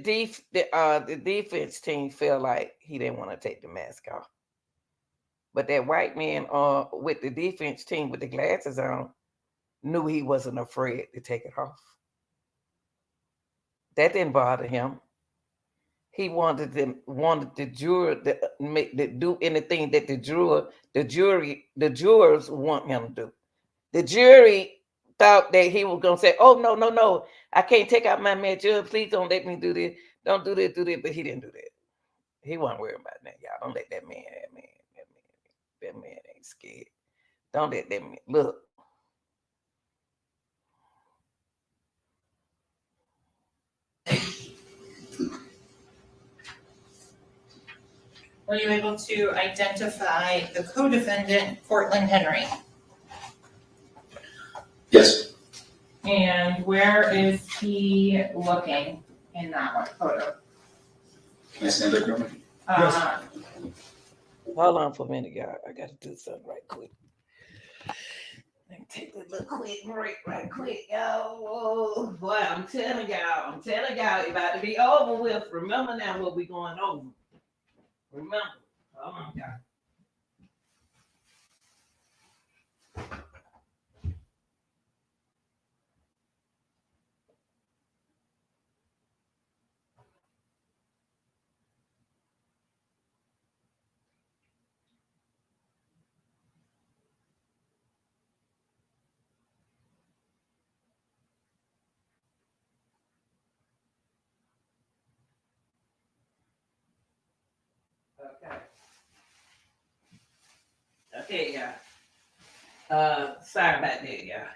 defense team feel like he didn't want to take the mask off. But that white man with the defense team with the glasses on, knew he wasn't afraid to take it off. That didn't bother him. He wanted the juror to do anything that the jurors want him to do. The jury thought that he was gonna say, "Oh no, I can't take out my man, judge. Please don't let me do this. Don't do this, But he didn't do that. He wasn't worried about that, y'all. Don't let that man ain't scared. Don't let that man look. Were you able to identify the co-defendant, Cortlen Henry? Yes. And where is he looking in that one photo? Can I stand up, Norman? Hold on for a minute, y'all. I gotta do something right quick. Let me take a little quick break right quick, y'all. Whoa, boy, I'm telling y'all, it's about to be over with. Remember now what we going over. Remember. Hold on, y'all. Okay, y'all. Sorry about that, y'all.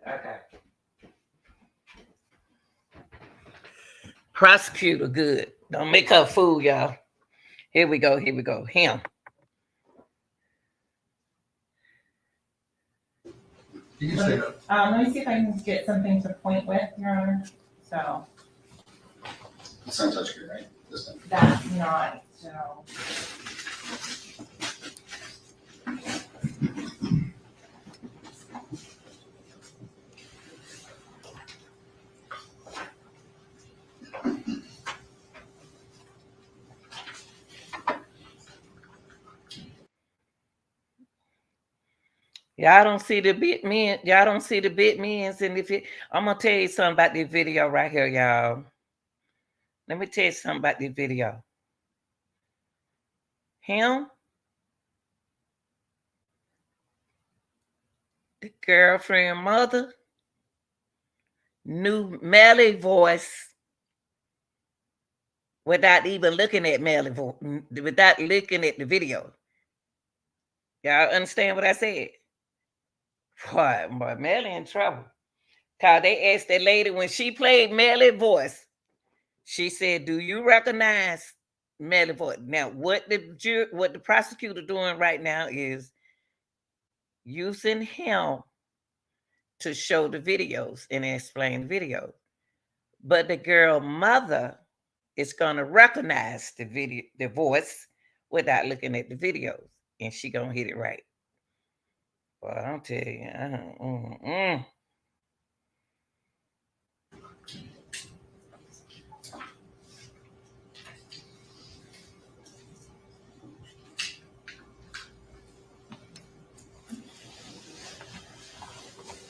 Okay. Prosecutor, good. Don't make her fool, y'all. Here we go. Him. Let me see if I can get something to point with, Your Honor. So It's not touchscreen, right? This time. that's not, so. Y'all don't see the bit men. Y'all don't see the bit men. And I'm gonna tell you something about this video right here, y'all. Let me tell you something about this video. Him, the girlfriend mother, knew Melly voice without even looking at Melly voice, without looking at the video. Y'all understand what I said? Boy, Melly in trouble. Cause they asked that lady when she played Melly voice. She said, "Do you recognize Melly voice?" Now, what the prosecutor doing right now is using him to show the videos and explain the videos. But the girl mother is gonna recognize the voice without looking at the videos, and she gonna hit it right. Well, I'll tell you.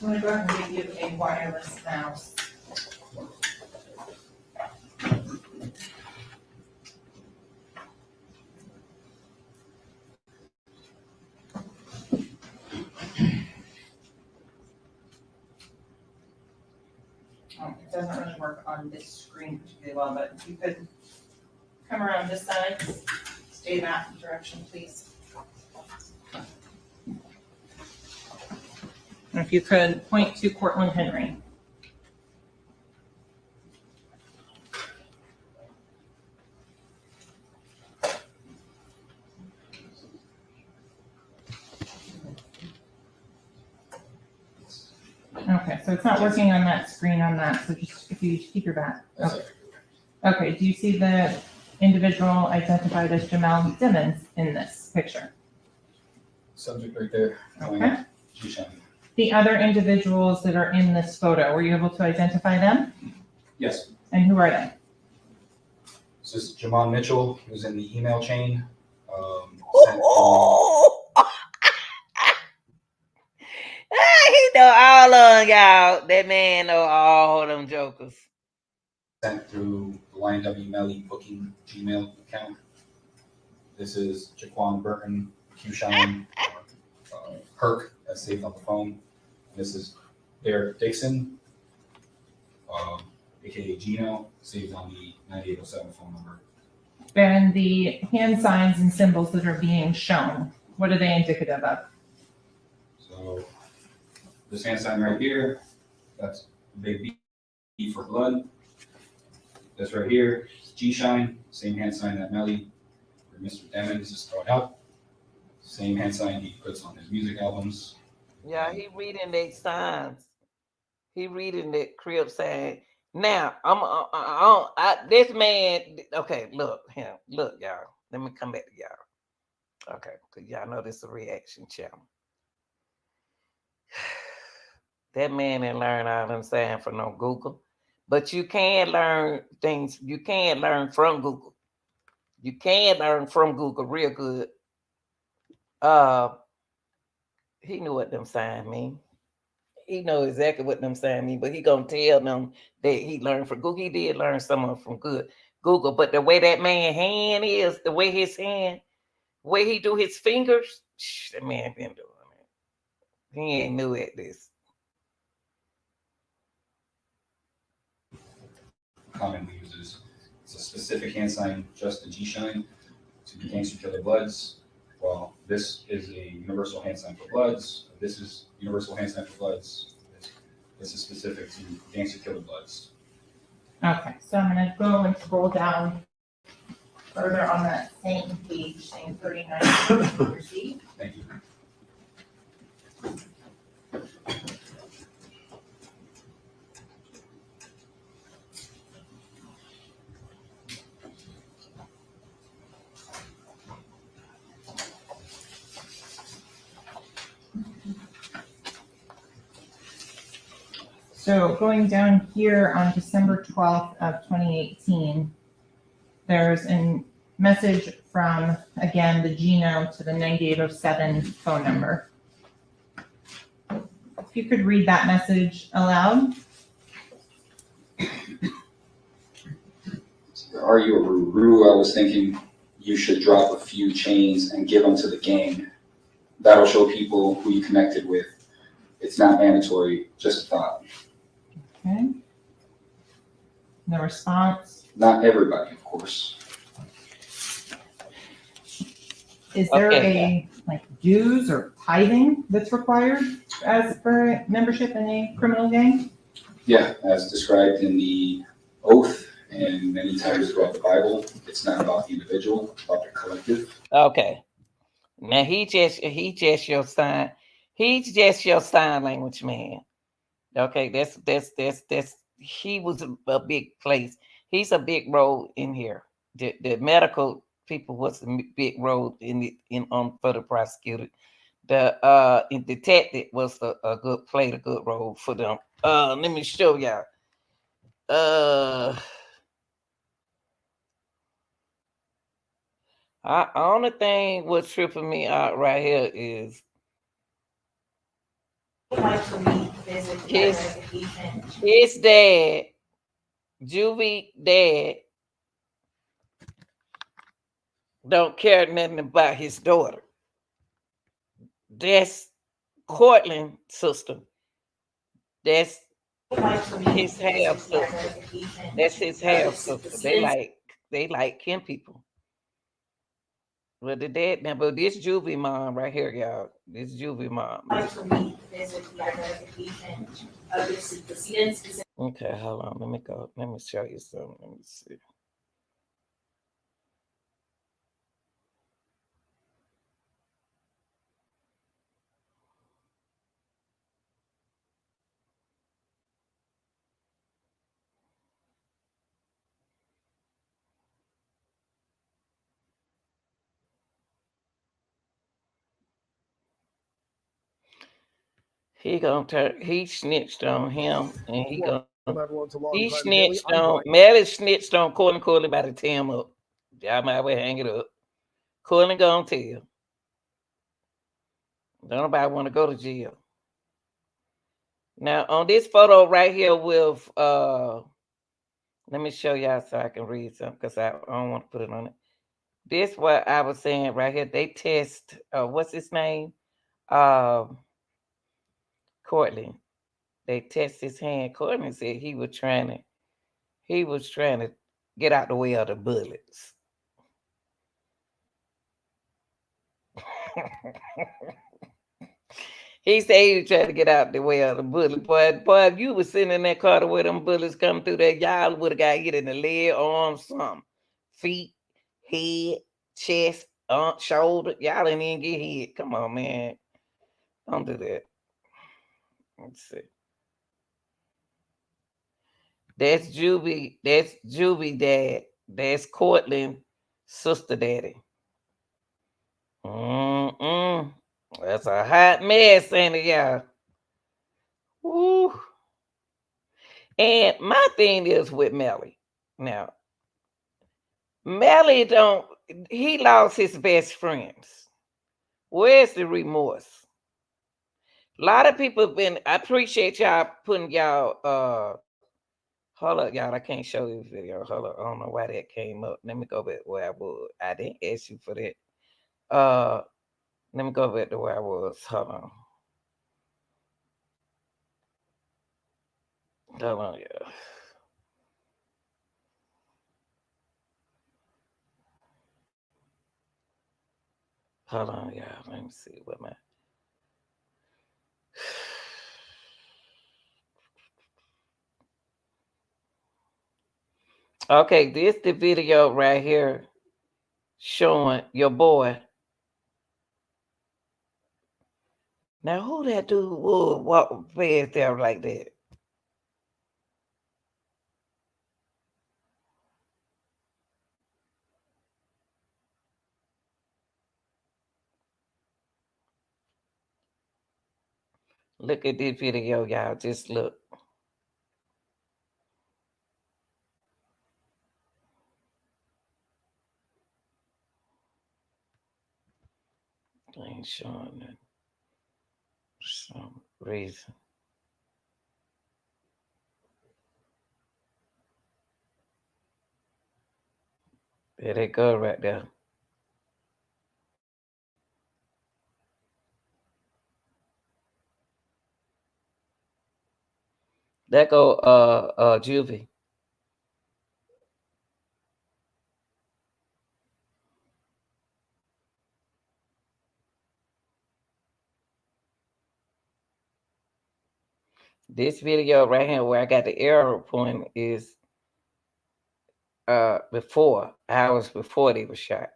I'm gonna go ahead and give you a wireless mouse. It doesn't really work on this screen particularly well, but if you could come around this side, stay that direction, please. And if you could point to Cortlen Henry. Okay, so it's not working on that screen on that, so just if you keep your back. Okay. Okay, do you see the individual identified as Jamel Simmons in this picture? Subject right there. Okay. The other individuals that are in this photo, were you able to identify them? Yes. And who are they? This is Jamon Mitchell, who's in the email chain. know all of them, y'all. That man know all of them jokers. Sent through the YNW Melly booking Gmail account. This is Jaquan Burton, Q-Shine, Perk, that's saved on the phone. This is Derek Dixon, aka Gino, saved on the 9807 phone number. And the hand signs and symbols that are being shown, what are they indicative of? So this hand sign right here, that's big B for blood. This right here is G-Shine, same hand sign that Melly or Mr. Demons is throwing out. Same hand sign he puts on his music albums. Yeah, he reading their signs. He reading that crib sign. Now, this man, okay, look, y'all. Let me come back to y'all. Okay, because y'all know this is a reaction channel. That man didn't learn all them saying from no Google. But you can learn things. You can learn from Google. You can learn from Google real good. He knew what them signs mean. He know exactly what them signs mean, but he gonna tell them that he learned from Google. He did learn some of them from Google, but the way that man hand is, the way his hand, the way he do his fingers, that man been doing it. He ain't new at this. Commonly uses it's a specific hand sign, just the G-Shine, to the Gangster Killer Bloods. Well, this is a universal hand sign for Bloods. This is universal hand sign for Bloods. This is specific to Gangster Killer Bloods. Okay, so I'm gonna go and scroll down further on that same page, same 39. Thank you. So going down here on December 12th of 2018, there's a message from, again, the Gino to the 9807 phone number. If you could read that message aloud. Are you a Ruru? I was thinking you should drop a few chains and give them to the gang. That'll show people who you connected with. It's not mandatory, just a thought. Okay. The response. Not everybody, of course. Is there a dues or tithing that's required as for membership in a criminal gang? Yeah, as described in the oath and many times throughout the Bible, it's not about the individual, it's about the collective. Okay. Now he's just your sign. He's just your sign language man. Okay, that's he was a big place. He's a big role in here. The medical people was a big role in for the prosecutor. The detective was played a good role for them. Let me show y'all. Only thing what's tripping me out right here is his dad, Juvie dad, don't care nothing about his daughter. That's Cortlen sister. That's his half sister. That's his half sister. They like Kim people. Well, the dad now, but this Juvie mom right here, y'all. This Juvie mom. Okay, hold on. Let me go. Let me show you something. Let me see. He snitched on him, and he snitched on Melly snitched on Cortlen about to tear him up. Y'all might well hang it up. Cortlen gonna tell. Don't nobody want to go to jail. Now on this photo right here with let me show y'all so I can read something because I don't want to put it on it. This what I was saying right here. They test what's his name? Cortlen. They test his hand. Cortlen said he was trying to get out the way of the bullets. He said he was trying to get out the way of the bullet. Boy, if you was sitting in that car the way them bullets come through there, y'all would have got hit in the leg, arm, something. Feet, head, chest, shoulder. Y'all didn't even get hit. Come on, man. Don't do that. Let's see. That's Juvie. That's Juvie dad. That's Cortland sister daddy. That's a hot mess, ain't it, y'all? Woo. And my thing is with Melly. Now, Melly he lost his best friends. Where's the remorse? A lot of people have been, I appreciate y'all putting y'all, hold up, y'all, I can't show you this video. Hold up, I don't know why that came up. Let me go back where I was. I didn't ask you for that. Let me go back to where I was. Hold on. Hold on, yeah. Hold on, y'all. Let me see what my. Okay, this the video right here showing your boy. Now, who that dude would walk past there like that? Look at this video, y'all. Just look. I ain't showing it for some reason. There they go right there. That go Juvie. This video right here where I got the arrow point is hours before they were shot.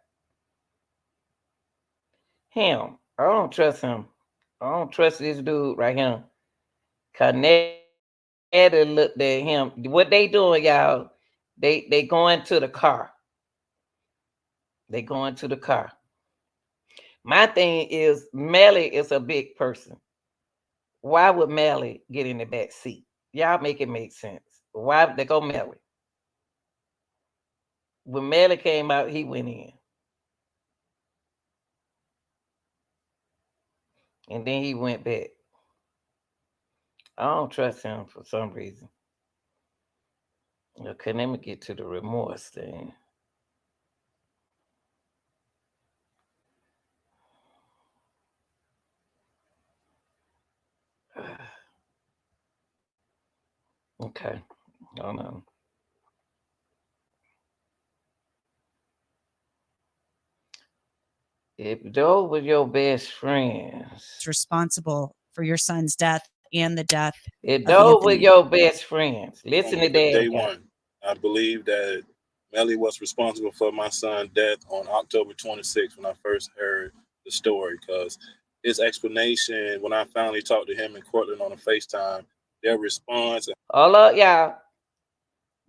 Him. I don't trust him. I don't trust this dude right here. Connected looked at him. What they doing, y'all? They going to the car. They going to the car. My thing is Melly is a big person. Why would Melly get in the back seat? Y'all make it make sense. Why they go Melly? When Melly came out, he went in. And then he went back. I don't trust him for some reason. Okay, let me get to the remorse thing. Okay, hold on. If those were your best friends, Responsible for your son's death and the death if of those were Anthony. your best friends, listen to Day that. one. I believe that Melly was responsible for my son's death on October 26th when I first heard the story, because his explanation when I finally talked to him and Cortland on a FaceTime, their response. Hold up, y'all.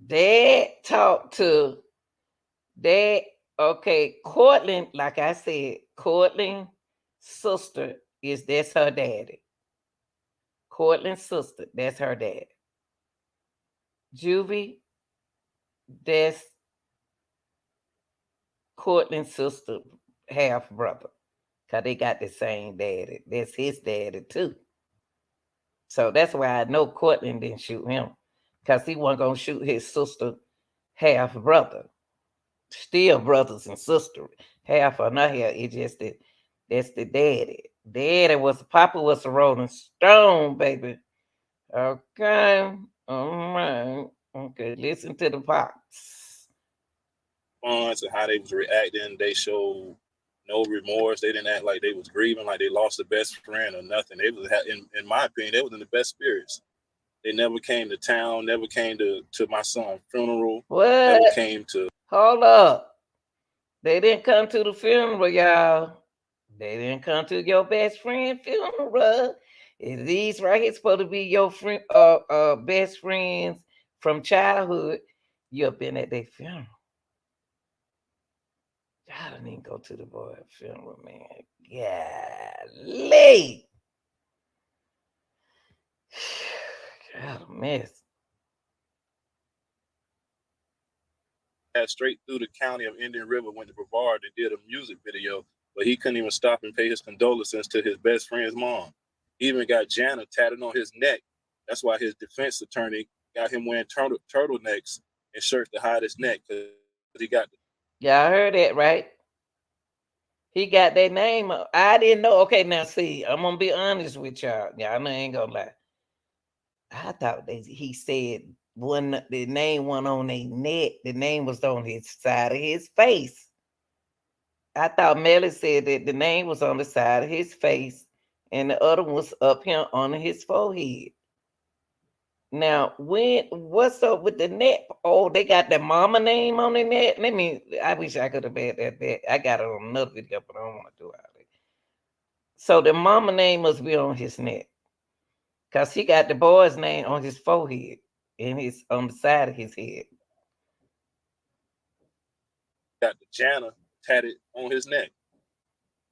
They talked to that. Okay, Cortland, like I said, Cortland's sister that's her daddy. Cortland's sister, that's her dad. Juvie, that's Cortland's sister, half brother. Cause they got the same daddy. That's his daddy too. So that's why I know Cortlen didn't shoot him, because he wasn't gonna shoot his sister half brother. Still brothers and sisters, half or not half. It just that that's the daddy. Daddy was Papa was a Rolling Stone, baby. Okay. All right. Okay. Listen to the pops. Response and how they was reacting, they showed no remorse. They didn't act like they was grieving, like they lost a best friend or nothing. They was, in my opinion, they was in the best spirits. They never came to town, never came to my son's funeral, never What? came to. Hold up. They didn't come to the funeral, y'all. They didn't come to your best friend funeral. Is these right here supposed to be your friend, best friends from childhood? You've been at their funeral. I didn't even go to the boy funeral, man. Golly. God, a mess. Straight through the county of Indian River, went to Brevard and did a music video, but he couldn't even stop and pay his condolences to his best friend's mom. He even got Jana tatted on his neck. That's why his defense attorney got him wearing turtlenecks and shirts to hide his neck, because he got. Y'all heard that, right? He got their name up. I didn't know. Okay, now see, I'm gonna be honest with y'all. Y'all ain't gonna lie. I thought he said the name went on their neck. The name was on his side of his face. I thought Melly said that the name was on the side of his face and the other one was up here on his forehead. Now, what's up with the neck? Oh, they got the mama name on the neck. I wish I could have had that. I got it on another video, but I don't want to do all that. So the mama name must be on his neck, because he got the boy's name on his forehead and his on the side of his head. Got the Jana tatted on his neck.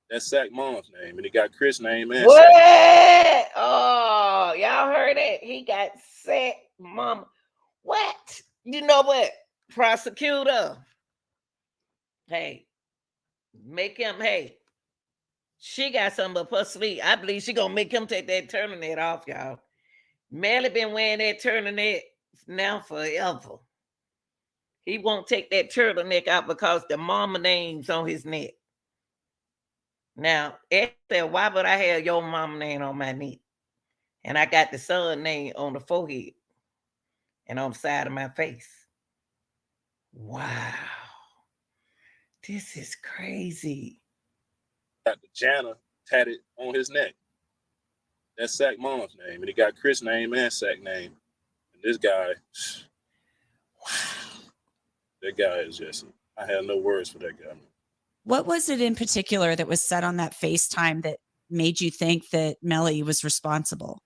That's Sack Mom's name, and he got Chris' name and What? Sack. Oh, y'all heard that? He got Sack Mama. What? You know what? Prosecutor. Hey, make him. Hey, she got something up her sleeve. I believe she gonna make him take that turtleneck off, y'all. Melly been wearing that turtleneck now forever. He won't take that turtleneck out because the mama name's on his neck. Now, Ed said, why would I have your mama name on my neck? And I got the son name on the forehead and on the side of my face. Wow. This is crazy. Got the Jana tatted on his neck. That's Sack Mom's name, and he got Chris' name and Sack name. And this guy, that guy is just, I have no words for that guy. What was it in particular that was said on that FaceTime that made you think that Melly was responsible?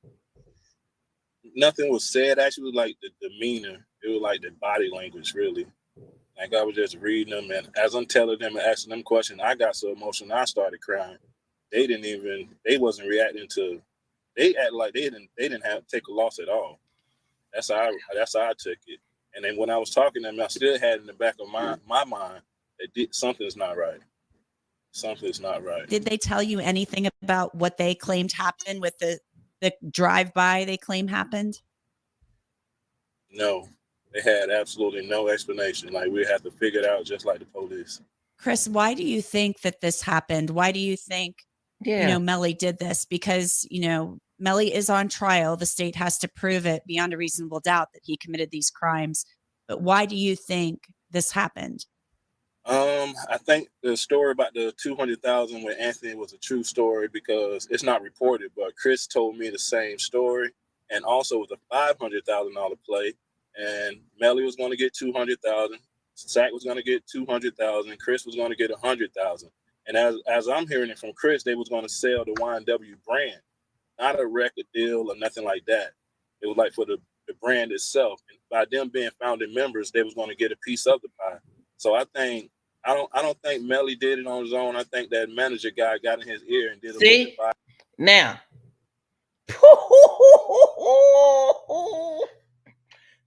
Nothing was said. Actually, it was like the demeanor. It was like the body language, really. Like I was just reading them, and as I'm telling them and asking them questions, I got so emotional, I started crying. They wasn't reacting to. They act like they didn't have take a loss at all. That's how I took it. And then when I was talking to them, I still had in the back of my mind that something's not right. Something's not right. Did they tell you anything about what they claimed happened with the drive-by they claim happened? No, they had absolutely no explanation. Like we had to figure it out just like the police. Chris, why do you think that this happened? Why do you think, Melly did this? Because, Melly is on trial. The state has to prove it beyond a reasonable doubt that he committed these crimes. But why do you think this happened? I think the story about the 200,000 with Anthony was a true story because it's not reported, but Chris told me the same story, and also it was a $500,000 play, and Melly was going to get 200,000, Sack was going to get 200,000, Chris was going to get 100,000, and as I'm hearing it from Chris, they was going to sell the YNW brand, not a record deal or nothing like that. It was like for the brand itself, and by them being founding members, they was going to get a piece of the pie. So I don't think Melly did it on his own. I think that manager guy got in his ear and did it. See? Now.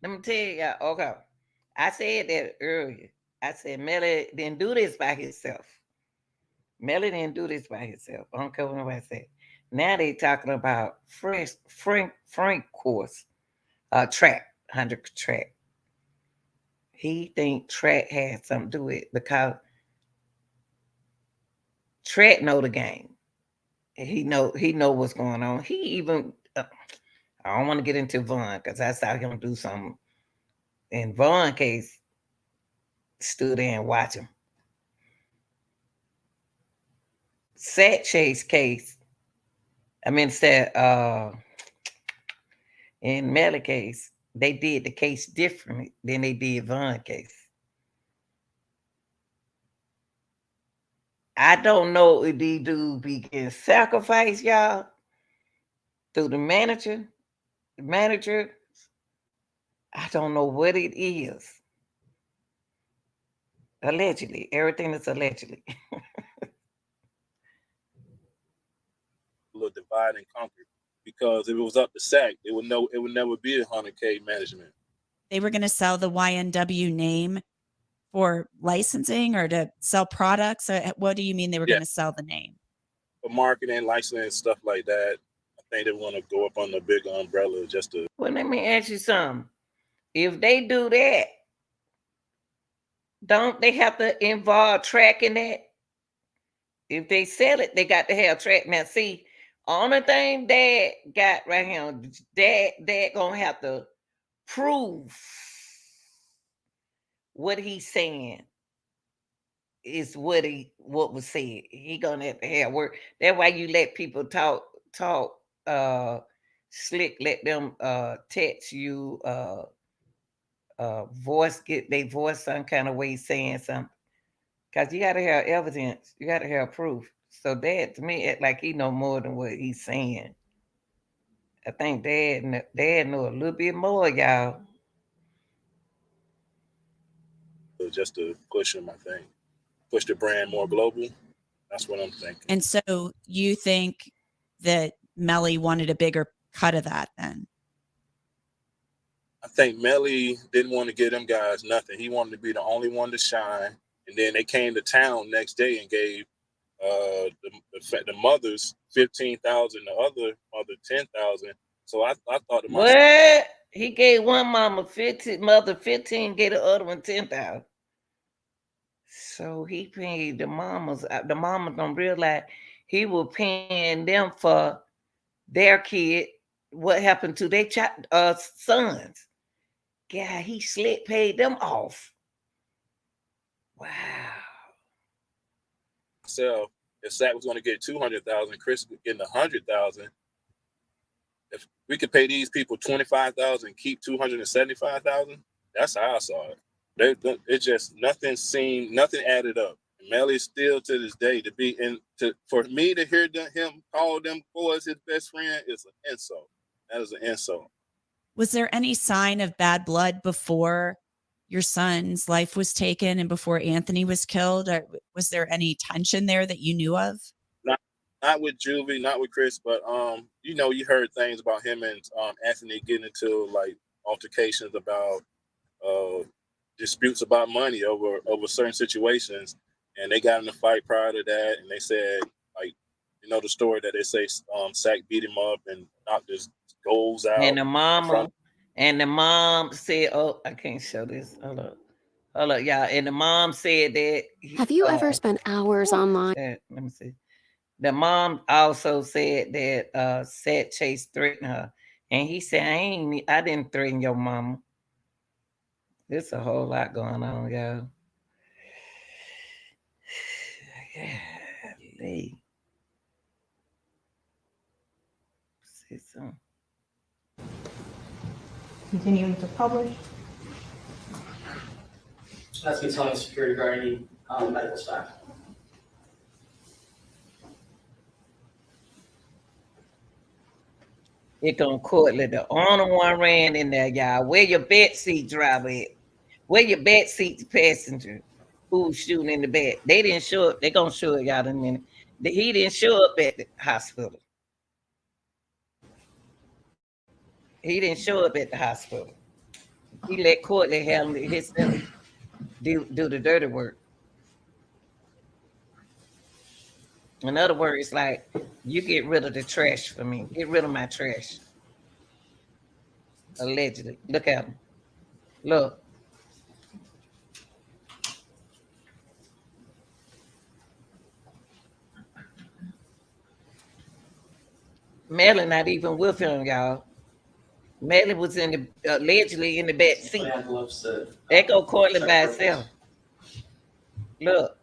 Let me tell y'all, okay. I said that earlier. I said Melly didn't do this by himself. Melly didn't do this by himself. I don't care what nobody said. Now they talking about Frank course, track, 100 track. He think track had something to do with it because track know the game. He know what's going on. He even I don't want to get into Vaughn because I saw him do something. In Vaughn case, stood there and watch him. Sat Chase case, said in Melly case, they did the case differently than they did Vaughn case. I don't know if these dudes be getting sacrificed, y'all, through the manager. I don't know what it is. Allegedly. Everything is allegedly. Little divide and conquer. Because if it was up to SAC, it would never be 100K management. They were going to sell the YNW name for licensing or to sell products? What do you mean they were going to sell the name? For marketing, licensing, stuff like that. I think they want to go up on the big umbrella just to. Well, let me ask you something. If they do that, don't they have to involve tracking that? If they sell it, they got to have track. Now, see, only thing Dad got right here, Dad gonna have to prove what he's saying is what was said. He gonna have to have work. That's why you let people talk slick, let them text you voice, get they voice some kind of way saying something. Cause you gotta have evidence, you gotta have proof. So Dad to me act like he know more than what he's saying. I think Dad know a little bit more, y'all. Just to push him, I think. Push the brand more global. That's what I'm thinking. And so you think that Melly wanted a bigger cut of that then? I think Melly didn't want to give them guys nothing. He wanted to be the only one to shine. And then they came to town next day and gave the mothers 15,000, the other mother 10,000. So I thought to myself, what? He gave one mama 15, mother 15, gave the other one 10,000. So he paid the mamas. The mamas don't realize he was paying them for their kid. What happened to their sons? Yeah, he paid them off. Wow. So if Sack was going to get 200,000, Chris was getting 100,000. If we could pay these people 25,000, keep 275,000, that's how I saw it. It just nothing added up. Melly still to this day for me to hear him call them boys his best friend is an insult. That is an insult. Was there any sign of bad blood before your son's life was taken and before Anthony was killed? Or was there any tension there that you knew of? Not with Juvie, not with Chris, but you heard things about him and Anthony getting into like altercations about disputes about money over certain situations, and they got in a fight prior to that, and they said the story that they say Sack beat him up and knocked his goals out. And the mom said, "Oh, I can't show this. Hold up, y'all." And the mom said that. Have you ever spent hours online? Let me see. The mom also said that Seth Chase threatened her, and he said, "I didn't threaten your mama." There's a whole lot going on, y'all. See some. Continuing to publish. That's me telling security guard I need medical staff. It on Cortlen, the only one ran in there, y'all. Where your back seat driver at? Where your back seat passenger? Who's shooting in the back? They didn't show up. They gonna show it y'all in a minute. He didn't show up at the hospital. He didn't show up at the hospital. He let Cortlen handle it himself, do the dirty work. In other words, like, you get rid of the trash for me. Get rid of my trash. Allegedly. Look at him. Look. Melly not even with him, y'all. Melly was in the allegedly in the back seat. There go Cortlen by itself. Look.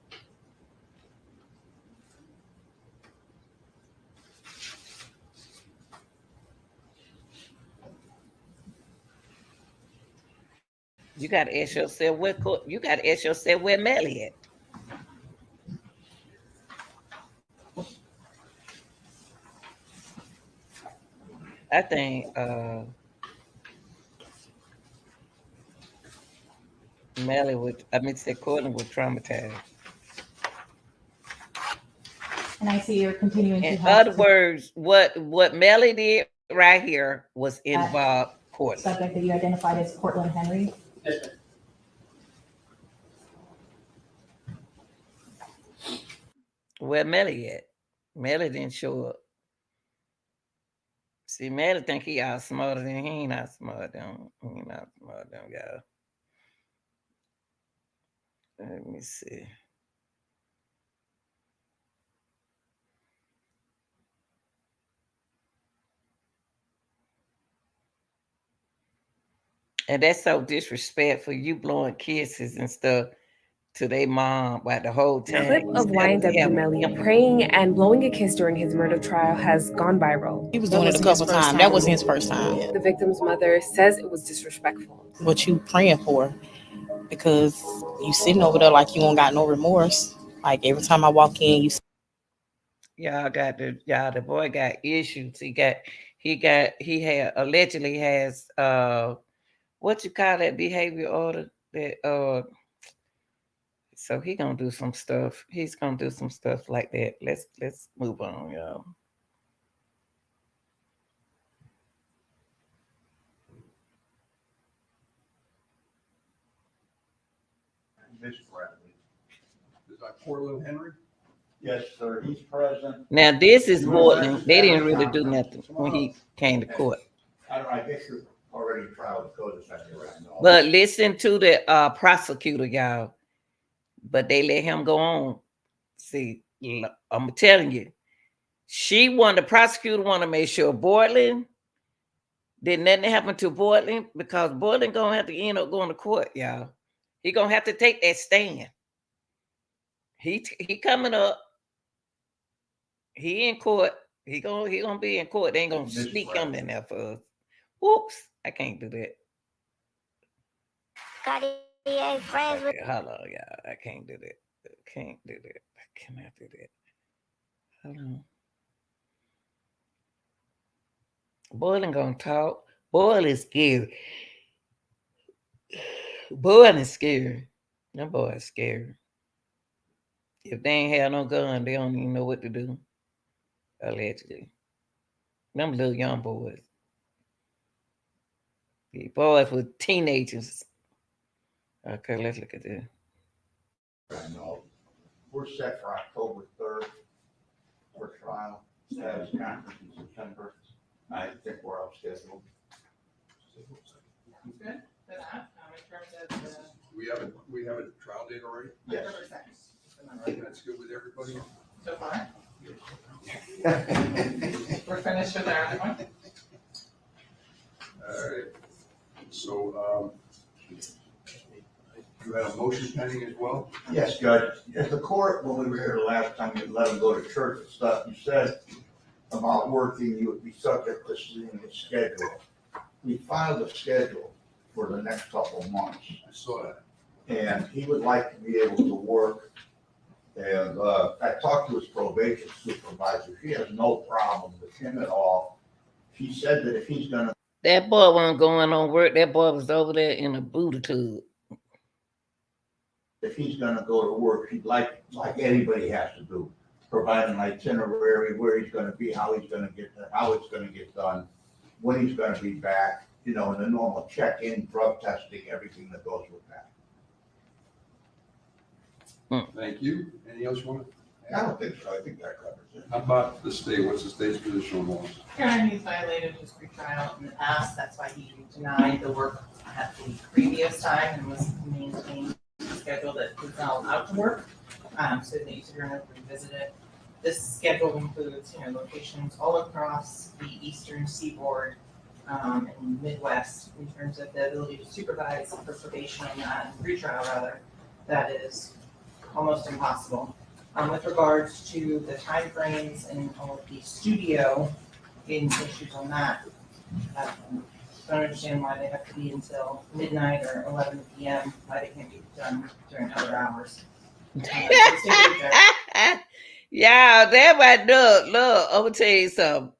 You gotta ask yourself where Melly at. I think Melly Cortlen was traumatized. And I see you're continuing to In have. other words, what Melly did right here was involve Cortlen. Subject that you identified as Cortlen Henry. Where Melly at? Melly didn't show up. See, Melly think he out smarter than he ain't out smarter than he ain't out smarter than y'all. Let me see. And that's so disrespectful. You blowing kisses and stuff to their mom while the whole time. Clip of YNW Melly praying and blowing a kiss during his murder trial has gone viral. He was doing it a couple times. That wasn't his first time. The victim's mother says it was disrespectful. What you praying for? Because you sitting over there like you don't got no remorse. Like every time I walk in, you. The boy got issues. He allegedly has what you call that behavior order that so he gonna do some stuff. He's gonna do some stuff like that. Let's move on, y'all. Is that Cortlen Henry? Yes, sir. He's present. Now this is Cortlen. They didn't really do nothing when he came to court. I guess you're already trial co-defendant right now. But listen to the prosecutor, y'all. But they let him go on. See, I'm telling you, the prosecutor want to make sure Cortlen did nothing happen to Cortlen, because Cortlen gonna have to end up going to court, y'all. He gonna have to take that stand. He coming up. He in court. He gonna be in court. They ain't gonna sneak him in there for us. Whoops! I can't do that. Okay, hold on, y'all. I can't do that. I cannot do that. Hold on. Boy ain't gonna talk. Boy is scary. Boy is scary. Them boys scary. If they ain't have no gun, they don't even know what to do. Allegedly. Them little young boys. The boys were teenagers. Okay, let's look at this. I know. We're set for October 3rd for trial. Status conference in September. I think we're up scheduled. Good for that. In terms of We have a trial date already? Yes. That's good with everybody? So far. We're finished with our other one. All right. So, you had a motion pending as well? Yes, Judge. At the court, when we were here the last time, you let them go to church and stuff, you said about working, you would be subject to seeing the schedule. We filed a schedule for the next couple of months. I saw that. And he would like to be able to work. And I talked to his probation supervisor. She has no problem with him at all. She said that if he's gonna. That boy wasn't going on work. That boy was over there in a booty tub. If he's gonna go to work, he'd like anybody has to do, provide an itinerary, where he's gonna be, how it's gonna get done, when he's gonna be back, and the normal check-in, drug testing, everything that goes with that. Thank you. Anything else you want? I don't think so. I think that covers it. How about the state? What's the state's position on this? Karen, he's violated his pretrial in the past, that's why he denied the work at the previous time and was maintaining the schedule that he's now allowed to work. So that you are going to revisit it. This schedule includes, locations all across the eastern seaboard and Midwest in terms of the ability to supervise for probation and pretrial rather. That is almost impossible. With regards to the timeframes and all of the studio issues on that, I don't understand why they have to be until midnight or 11 p.m. Why they can't be done during other hours. Yeah, that right. Look, I'm gonna tell you something.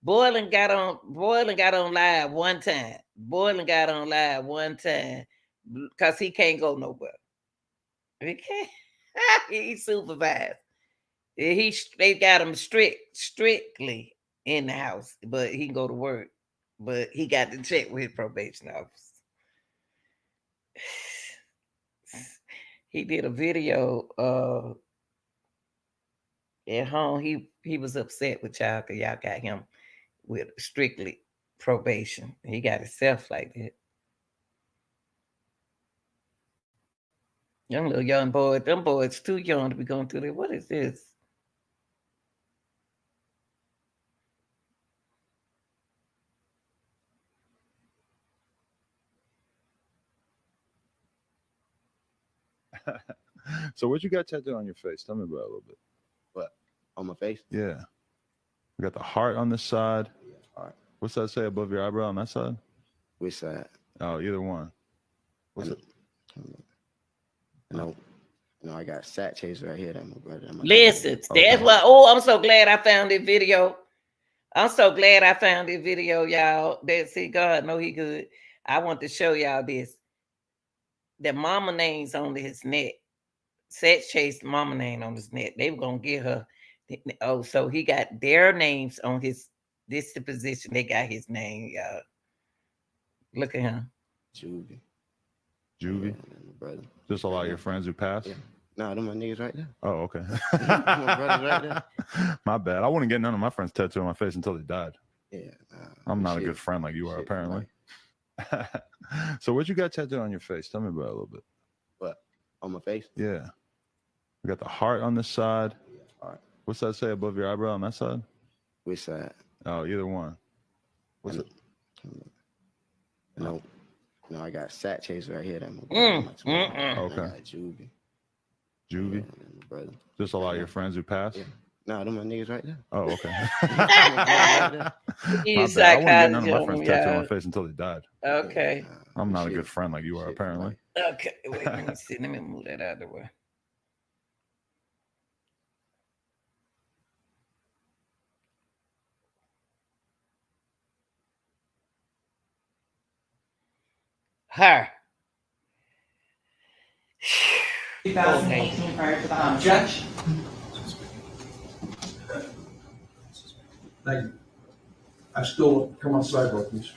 Boylan got on live one time. Because he can't go nowhere. He can't. He's supervised. They got him strictly in the house, but he can go to work. But he got to check with his probation officer. He did a video at home. He was upset with y'all because y'all got him with strictly probation. He got himself like that. Young little young boy, them boys too young to be going through that. What is this? So what you got tattooed on your face? Tell me about it a little bit. What? On my face? Yeah. We got the heart on this side. Heart. What's that say above your eyebrow on that side? Which side? Oh, either one. What's it? No, I got Sat Chase right here. That my brother. Listen, that's why. Oh, I'm so glad I found this video. Y'all. That see, God know he good. I want to show y'all this. The mama name's on his neck. Sat Chase mama name on his neck. They were gonna get her. Oh, so he got their names on his. This is the position they got his name, y'all. Look at him. Juvie. Juvie. Brother. Just a lot of your friends who passed. Yeah. No, them my niggas right there. Oh, okay. My brothers right there. My bad. I wouldn't get none of my friends tattooed on my face until they died. Yeah. I'm not a good friend like you are, apparently. So what you got tattooed on your face? Tell me about it a little bit. What? On my face? Yeah. We got the heart on this side. Heart. What's that say above your eyebrow on that side? Which side? Oh, either one. What's it? No, I got Sat Chase right here. That my Okay. I got Juvie. Juvie. Yeah, brother. Just a lot of your friends who passed. Yeah. No, them my niggas right there. Oh, okay. My bad. I wouldn't get none of my friends tattooed on my face until they died. Okay. I'm not a good friend like you are, apparently. Okay. Wait, let me see. Let me move that out of the way. Her. 2018 prior to the homicide. Judge? Thank you. I still come on sidewalk, please.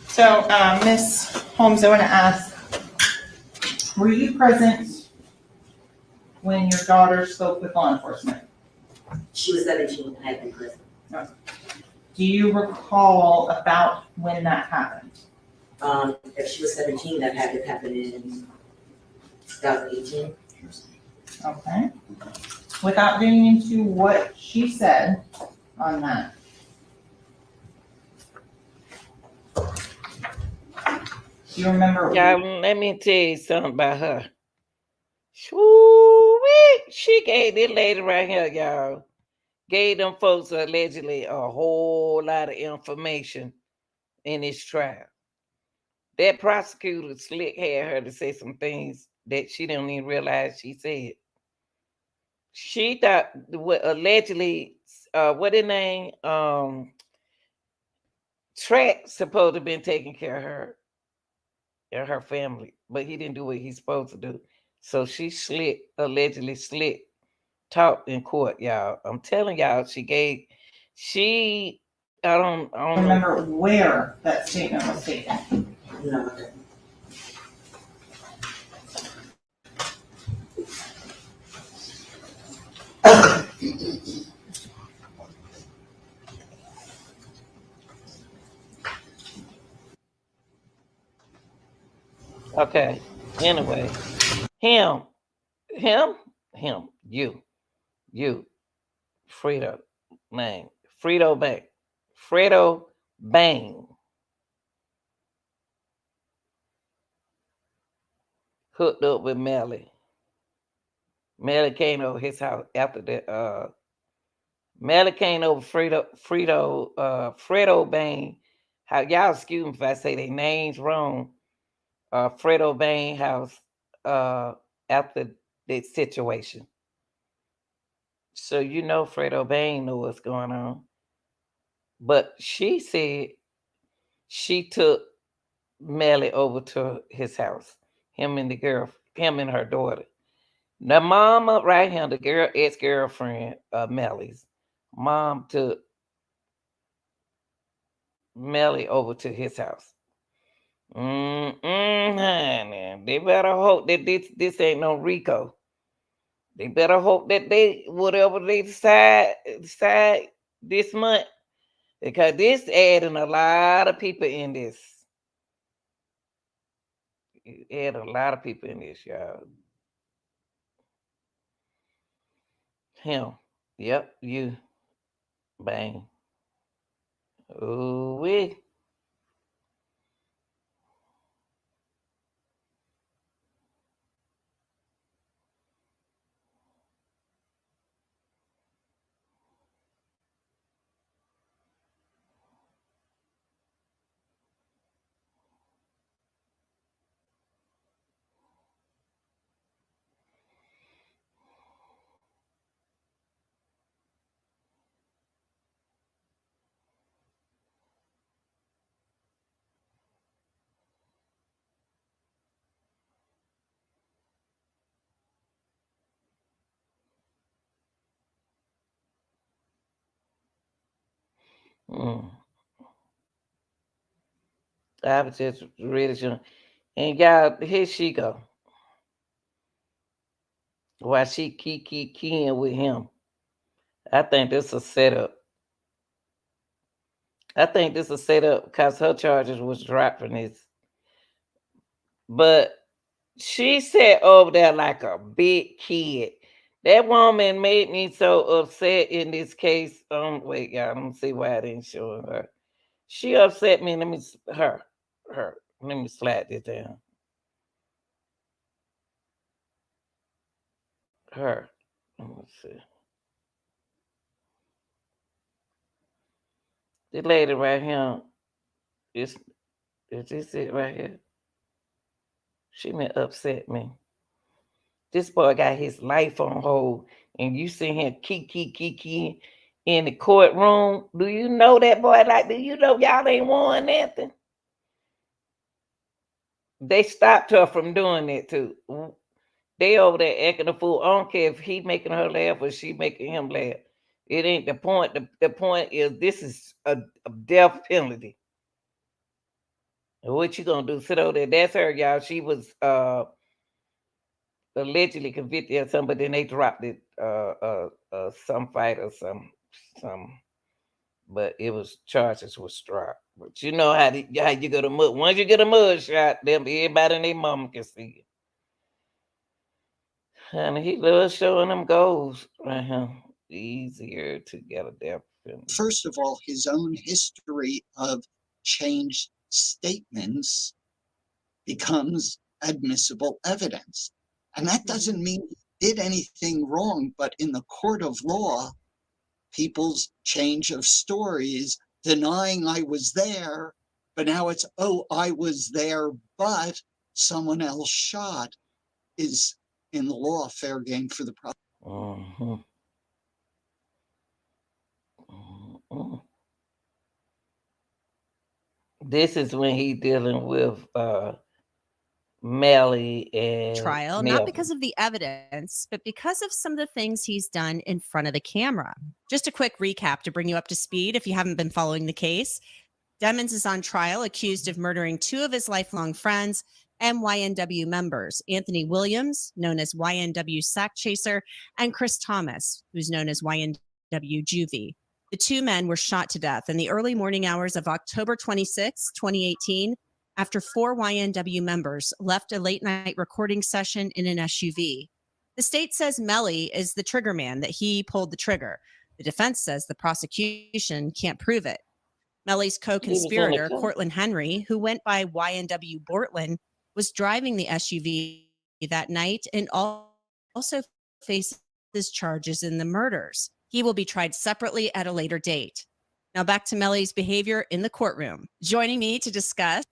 So, Ms. Holmes, I want to ask, were you present when your daughter spoke with law enforcement? She was 17 and I had been present. Do you recall about when that happened? If she was 17, that had to happen in 2018. Okay. Without getting into what she said on that. Do you remember? Yeah, let me tell you something about her. Shoo-wee. She gave this lady right here, y'all. Gave them folks allegedly a whole lot of information in this trial. That prosecutor slick had her to say some things that she didn't even realize she said. She thought allegedly, what his name? Track supposed to have been taking care of her and her family, but he didn't do what he's supposed to do. So she allegedly talked in court, y'all. I'm telling y'all, I don't remember where that statement was taken. No. Okay. Anyway, him, you, Frito, name, Frito Bang, Fredo Bang, hooked up with Melly. Melly came over his house after that. Melly came over Fredo Bang. How y'all excuse me if I say their names wrong. Fredo Bang house after that situation. So you know Fredo Bang know what's going on. But she said she took Melly over to his house. Him and her daughter. The mama right here, the girl ex-girlfriend of Melly's mom took Melly over to his house. Honey. They better hope that this ain't no Rico. They better hope that they whatever they decide this month, because this adding a lot of people in this. Add a lot of people in this, y'all. Him. Yep, you. Bang. Ooh wee. Mm. I was just really sure. And y'all, here she go. While she keying with him. I think this is a setup. I think this is a setup because her charges was dropped from this. But she sat over there like a big kid. That woman made me so upset in this case. Wait, y'all, let me see why I didn't show her. She upset me. Her. Let me slide this down. Her. Let me see. This lady right here. Is this it right here? She may upset me. This boy got his life on hold, and you see him key in the courtroom. Do you know that boy? Like, do you know y'all ain't won nothing? They stopped her from doing it too. They over there acting a fool. I don't care if he making her laugh or she making him laugh. It ain't the point. The point is this is a death penalty. What you gonna do? Sit over there? That's her, y'all. She was allegedly convicted of something, but then they dropped it. Some fight or some. But it was charges was dropped. But you know how you get a mud. Once you get a mud shot, them everybody and their mama can see it. And he loves showing them goals right here. Easier to get a death penalty. First of all, his own history of changed statements becomes admissible evidence. And that doesn't mean he did anything wrong, but in the court of law, people's change of stories, denying I was there, but now it's, oh, I was there, but someone else shot, is in the law fair game for the prosecutor. This is when he dealing with Melly and trial, not because of the evidence, but because of some of the things he's done in front of the camera. Just a quick recap to bring you up to speed if you haven't been following the case. Demmons is on trial accused of murdering two of his lifelong friends and YNW members, Anthony Williams, known as YNW Sack Chaser, and Chris Thomas, who's known as YNW Juvie. The two men were shot to death in the early morning hours of October 26, 2018, after 4 YNW members left a late night recording session in an SUV. The state says Melly is the trigger man, that he pulled the trigger. The defense says the prosecution can't prove it. Melly's co-conspirator, Cortlen Henry, who went by YNW Bortlen, was driving the SUV that night and also faces charges in the murders. He will be tried separately at a later date. Now back to Melly's behavior in the courtroom. Joining me to discuss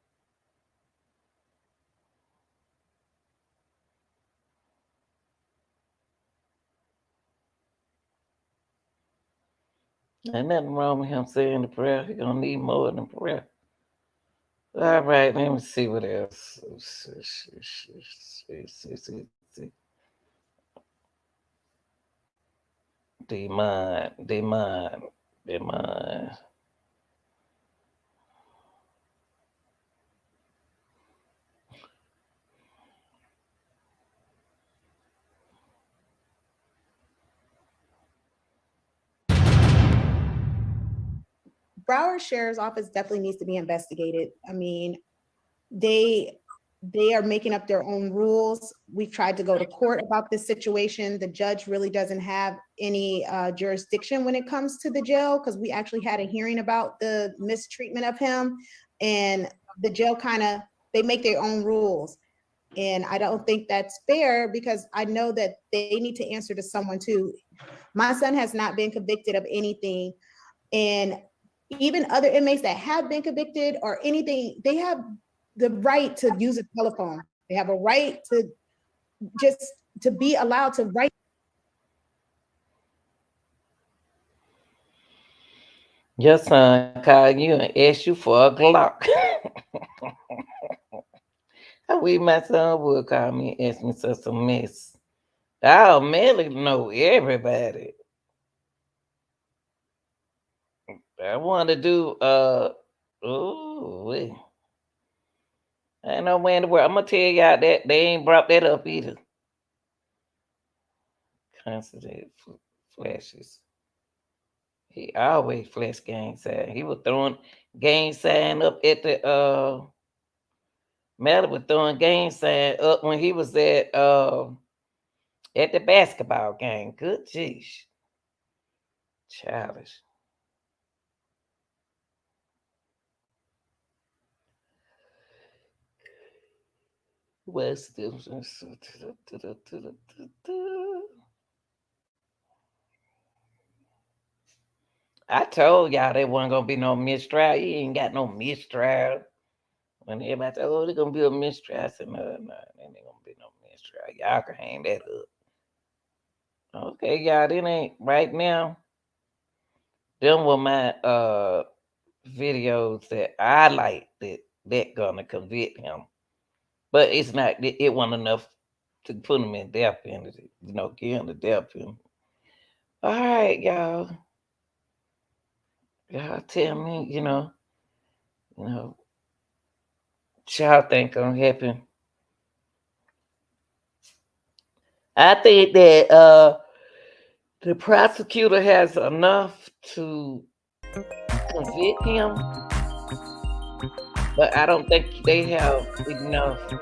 Ain't nothing wrong with him saying the prayer. He's gonna need more than prayer. All right, let me see what else. Demand. Broward Sheriff's Office definitely needs to be investigated. I mean, they are making up their own rules. We tried to go to court about this situation. The judge really doesn't have any jurisdiction when it comes to the jail, because we actually had a hearing about the mistreatment of him, and the jail they make their own rules. And I don't think that's fair, because I know that they need to answer to someone too. My son has not been convicted of anything, and even other inmates that have been convicted or anything, they have the right to use a telephone. They have a right to be allowed to write. Your son called you and asked you for a Glock. I wish my son would call me and ask me such a mess. Oh, Melly know everybody. I want to do I ain't no way in the world. I'm gonna tell y'all that they ain't brought that up either. Constant flashes. He always flash gang sign. He was throwing gang sign up at the Melly was throwing gang sign up when he was at the basketball game. Good jeez. Childish. What's this? I told y'all there wasn't gonna be no mistrial. He ain't got no mistrial. When everybody said, "Oh, there's gonna be a mistrial," I said, "No, there ain't gonna be no mistrial. Y'all can hang that up." Okay, y'all, it ain't right now. Them were my videos that I like that gonna convict him, but it's not. It wasn't enough to put him in death penalty. Give him the death penalty. All right, y'all. Y'all tell me, y'all think gonna happen. I think that the prosecutor has enough to convict him, but I don't think they have enough to.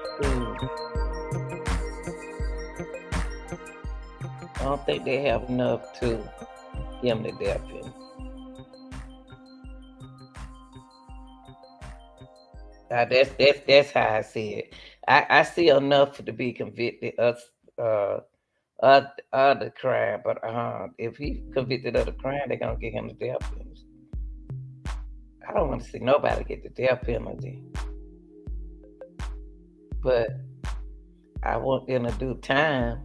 I don't think they have enough to give him the death penalty. That's how I see it. I see enough to be convicted of the crime, but if he convicted of the crime, they're gonna get him the death penalty. I don't want to see nobody get the death penalty, but I want them to do time.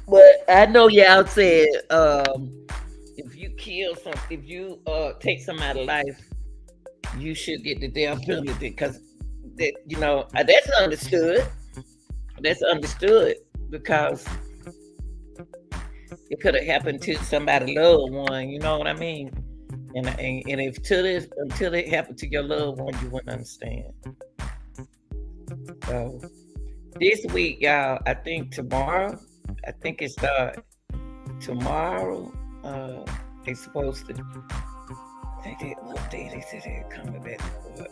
But I know y'all said if you kill if you take somebody's life, you should get the death penalty, because that's understood. That's understood, because it could have happened to somebody's loved one. You know what I mean? And if until it happened to your loved one, you wouldn't understand. So this week, y'all, I think tomorrow. I think it's tomorrow. They're supposed to They did what they said they coming back to court.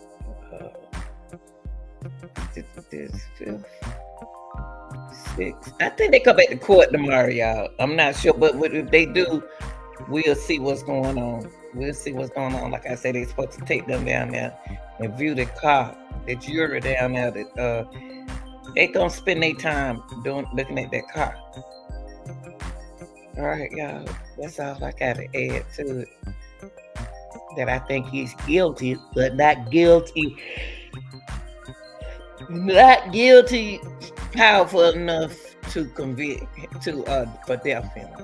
This fifth, sixth. I think they come back to court tomorrow, y'all. I'm not sure, but if they do, we'll see what's going on. We'll see what's going on. Like I said, they're supposed to take them down there and view the car, the jury down there. That they gonna spend their time looking at that car. All right, y'all. That's all I gotta add to it. That I think he's guilty, but not guilty. Not guilty, powerful enough to convict for death penalty.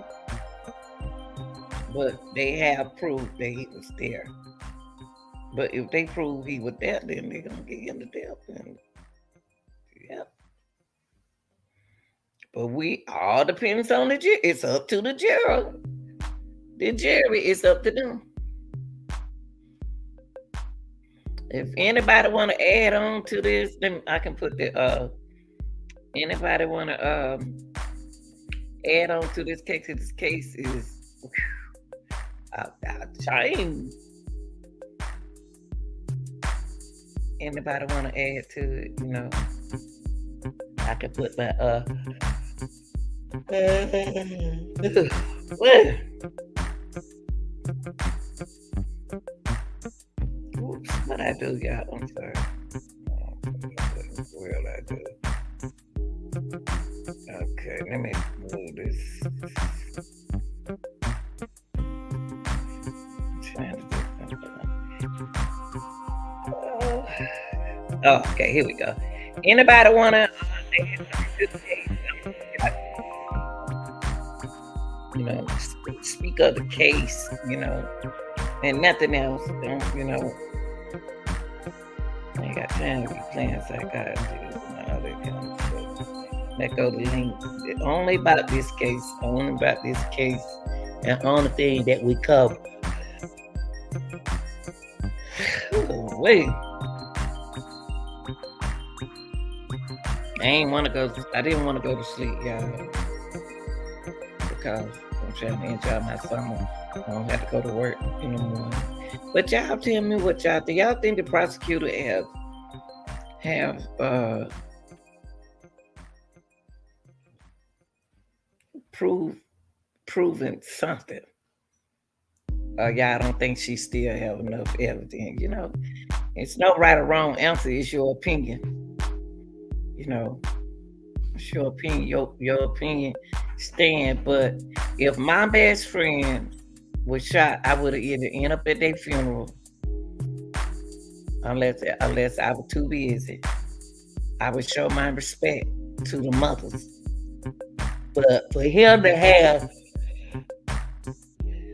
But they have proved that he was there. But if they prove he was there, then they're gonna get him to death penalty. Yep. But we all depends on the jury. It's up to the jury. The jury, it's up to them. If anybody want to add on to this, then I can put the anybody want to add on to this case. This case is shame. Anybody want to add to it? You know, I can put my Oops, what I do, y'all? I'm sorry. What will I do? Okay, let me move this. Okay, here we go. Anybody wanna you know, speak of the case, you know, and nothing else, you know. I ain't got time to be playing psychiatry and all that kind of stuff. Let go the link. Only about this case, and only thing that we cover. Wait. I didn't want to go to sleep, y'all. Because I'm trying to enjoy my summer. I don't have to go to work in the morning. But y'all tell me what y'all think. Y'all think the prosecutor have proven something? Y'all don't think she still have enough evidence? You know, it's no right or wrong answer. It's your opinion. You know, it's your opinion. Your opinion stand. But if my best friend was shot, I would have either ended up at their funeral, unless I was too busy. I would show my respect to the mothers. But for him to have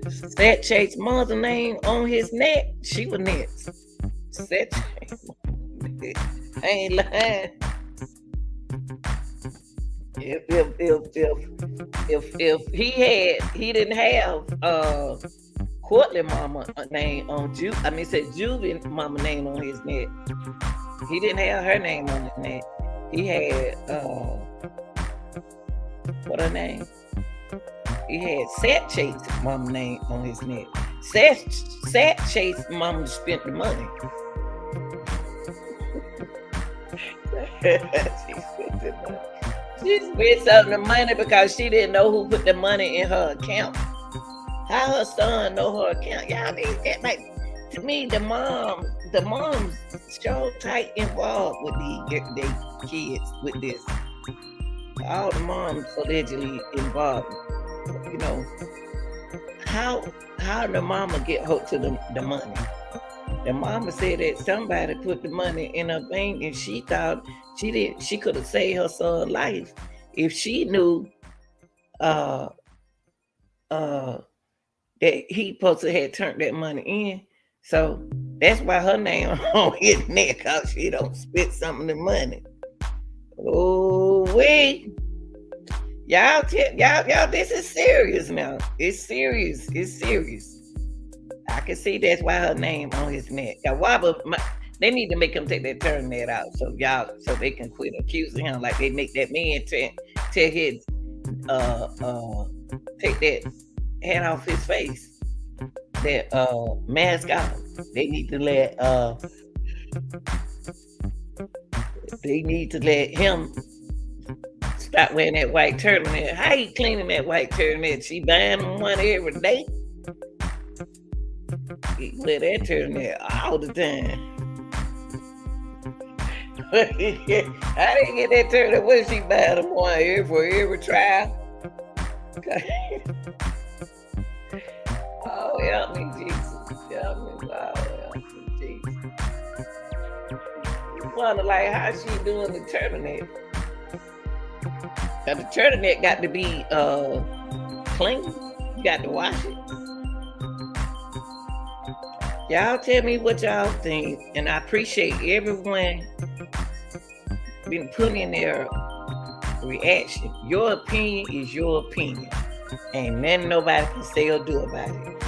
Seth Chase's mother name on his neck, she was next. Seth Chase, I ain't lying. If he didn't have Cortlen mama name on Juvie mama name on his neck. He didn't have her name on his neck. He had what her name? He had Seth Chase's mama name on his neck. Seth Chase's mama spent the money. She spent the money. She spent some of the money because she didn't know who put the money in her account. How her son know her account? Y'all need that. Like, to me, the moms so tight involved with their kids with this. All the moms allegedly involved. You know, how the mama get hold to the money? The mama said that somebody put the money in her bank, and she thought she could have saved her son's life if she knew that he supposed to have turned that money in. So that's why her name on his neck, cause she don't spend some of the money. Oh wait. Y'all, this is serious now. It's serious. I can see that's why her name on his neck. They need to make him take that turn net out, so they can quit accusing him like they make that man take his take that head off his face. that mask off. They need to let him stop wearing that white turtleneck. How you cleaning that white turtleneck? She buying him one every day. He wear that turtleneck all the time. How they get that turtleneck? What she buying him one for every trial? Okay. Oh, help me, Jesus. Help me, Lord. Help me, Jesus. You wonder, like, how she doing the turtleneck? Cause the turtleneck got to be clean. You got to wash it. Y'all tell me what y'all think, and I appreciate everyone been putting in their reaction. Your opinion is your opinion. Ain't nothing nobody can say or do about it.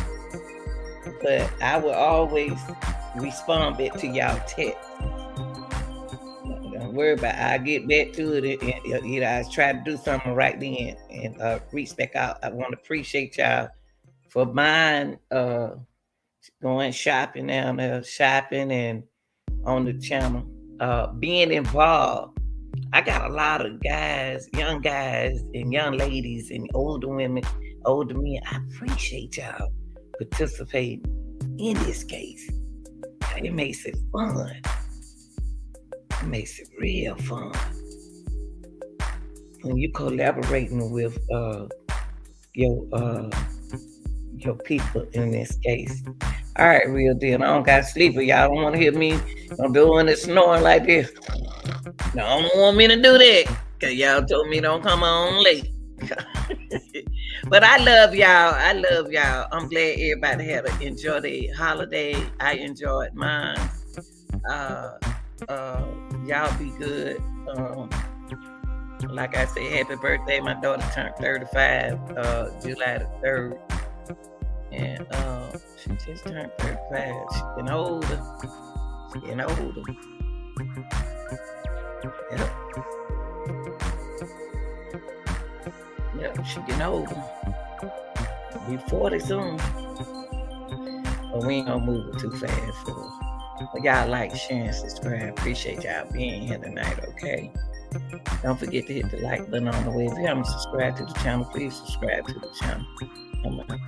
But I will always respond back to y'all text. Don't worry about it. I'll get back to it and I try to do something right then and reach back out. I want to appreciate y'all for buying going shopping down there, shopping and on the channel, being involved. I got a lot of guys, young guys and young ladies and older women, older men. I appreciate y'all participating in this case. It makes it fun. It makes it real fun. When you collaborating with your people in this case. All right, real deal. I don't got sleep, but y'all don't want to hear me. I'm doing it snoring like this. Y'all don't want me to do that. Cause y'all told me don't come on late. But I love y'all. I love y'all. I'm glad everybody had to enjoy the holiday. I enjoyed mine. Y'all be good. Like I said, happy birthday. My daughter turned 35, July the 3rd. And she just turned 35. She's getting older. She's getting older. Yep. Yep, she's getting older. Be 40 soon. But we ain't gonna move it too fast for her. But y'all like, share, and subscribe. Appreciate y'all being here tonight, okay? Don't forget to hit the like button on the way. If you haven't subscribed to the channel, please subscribe to the channel. I'm out.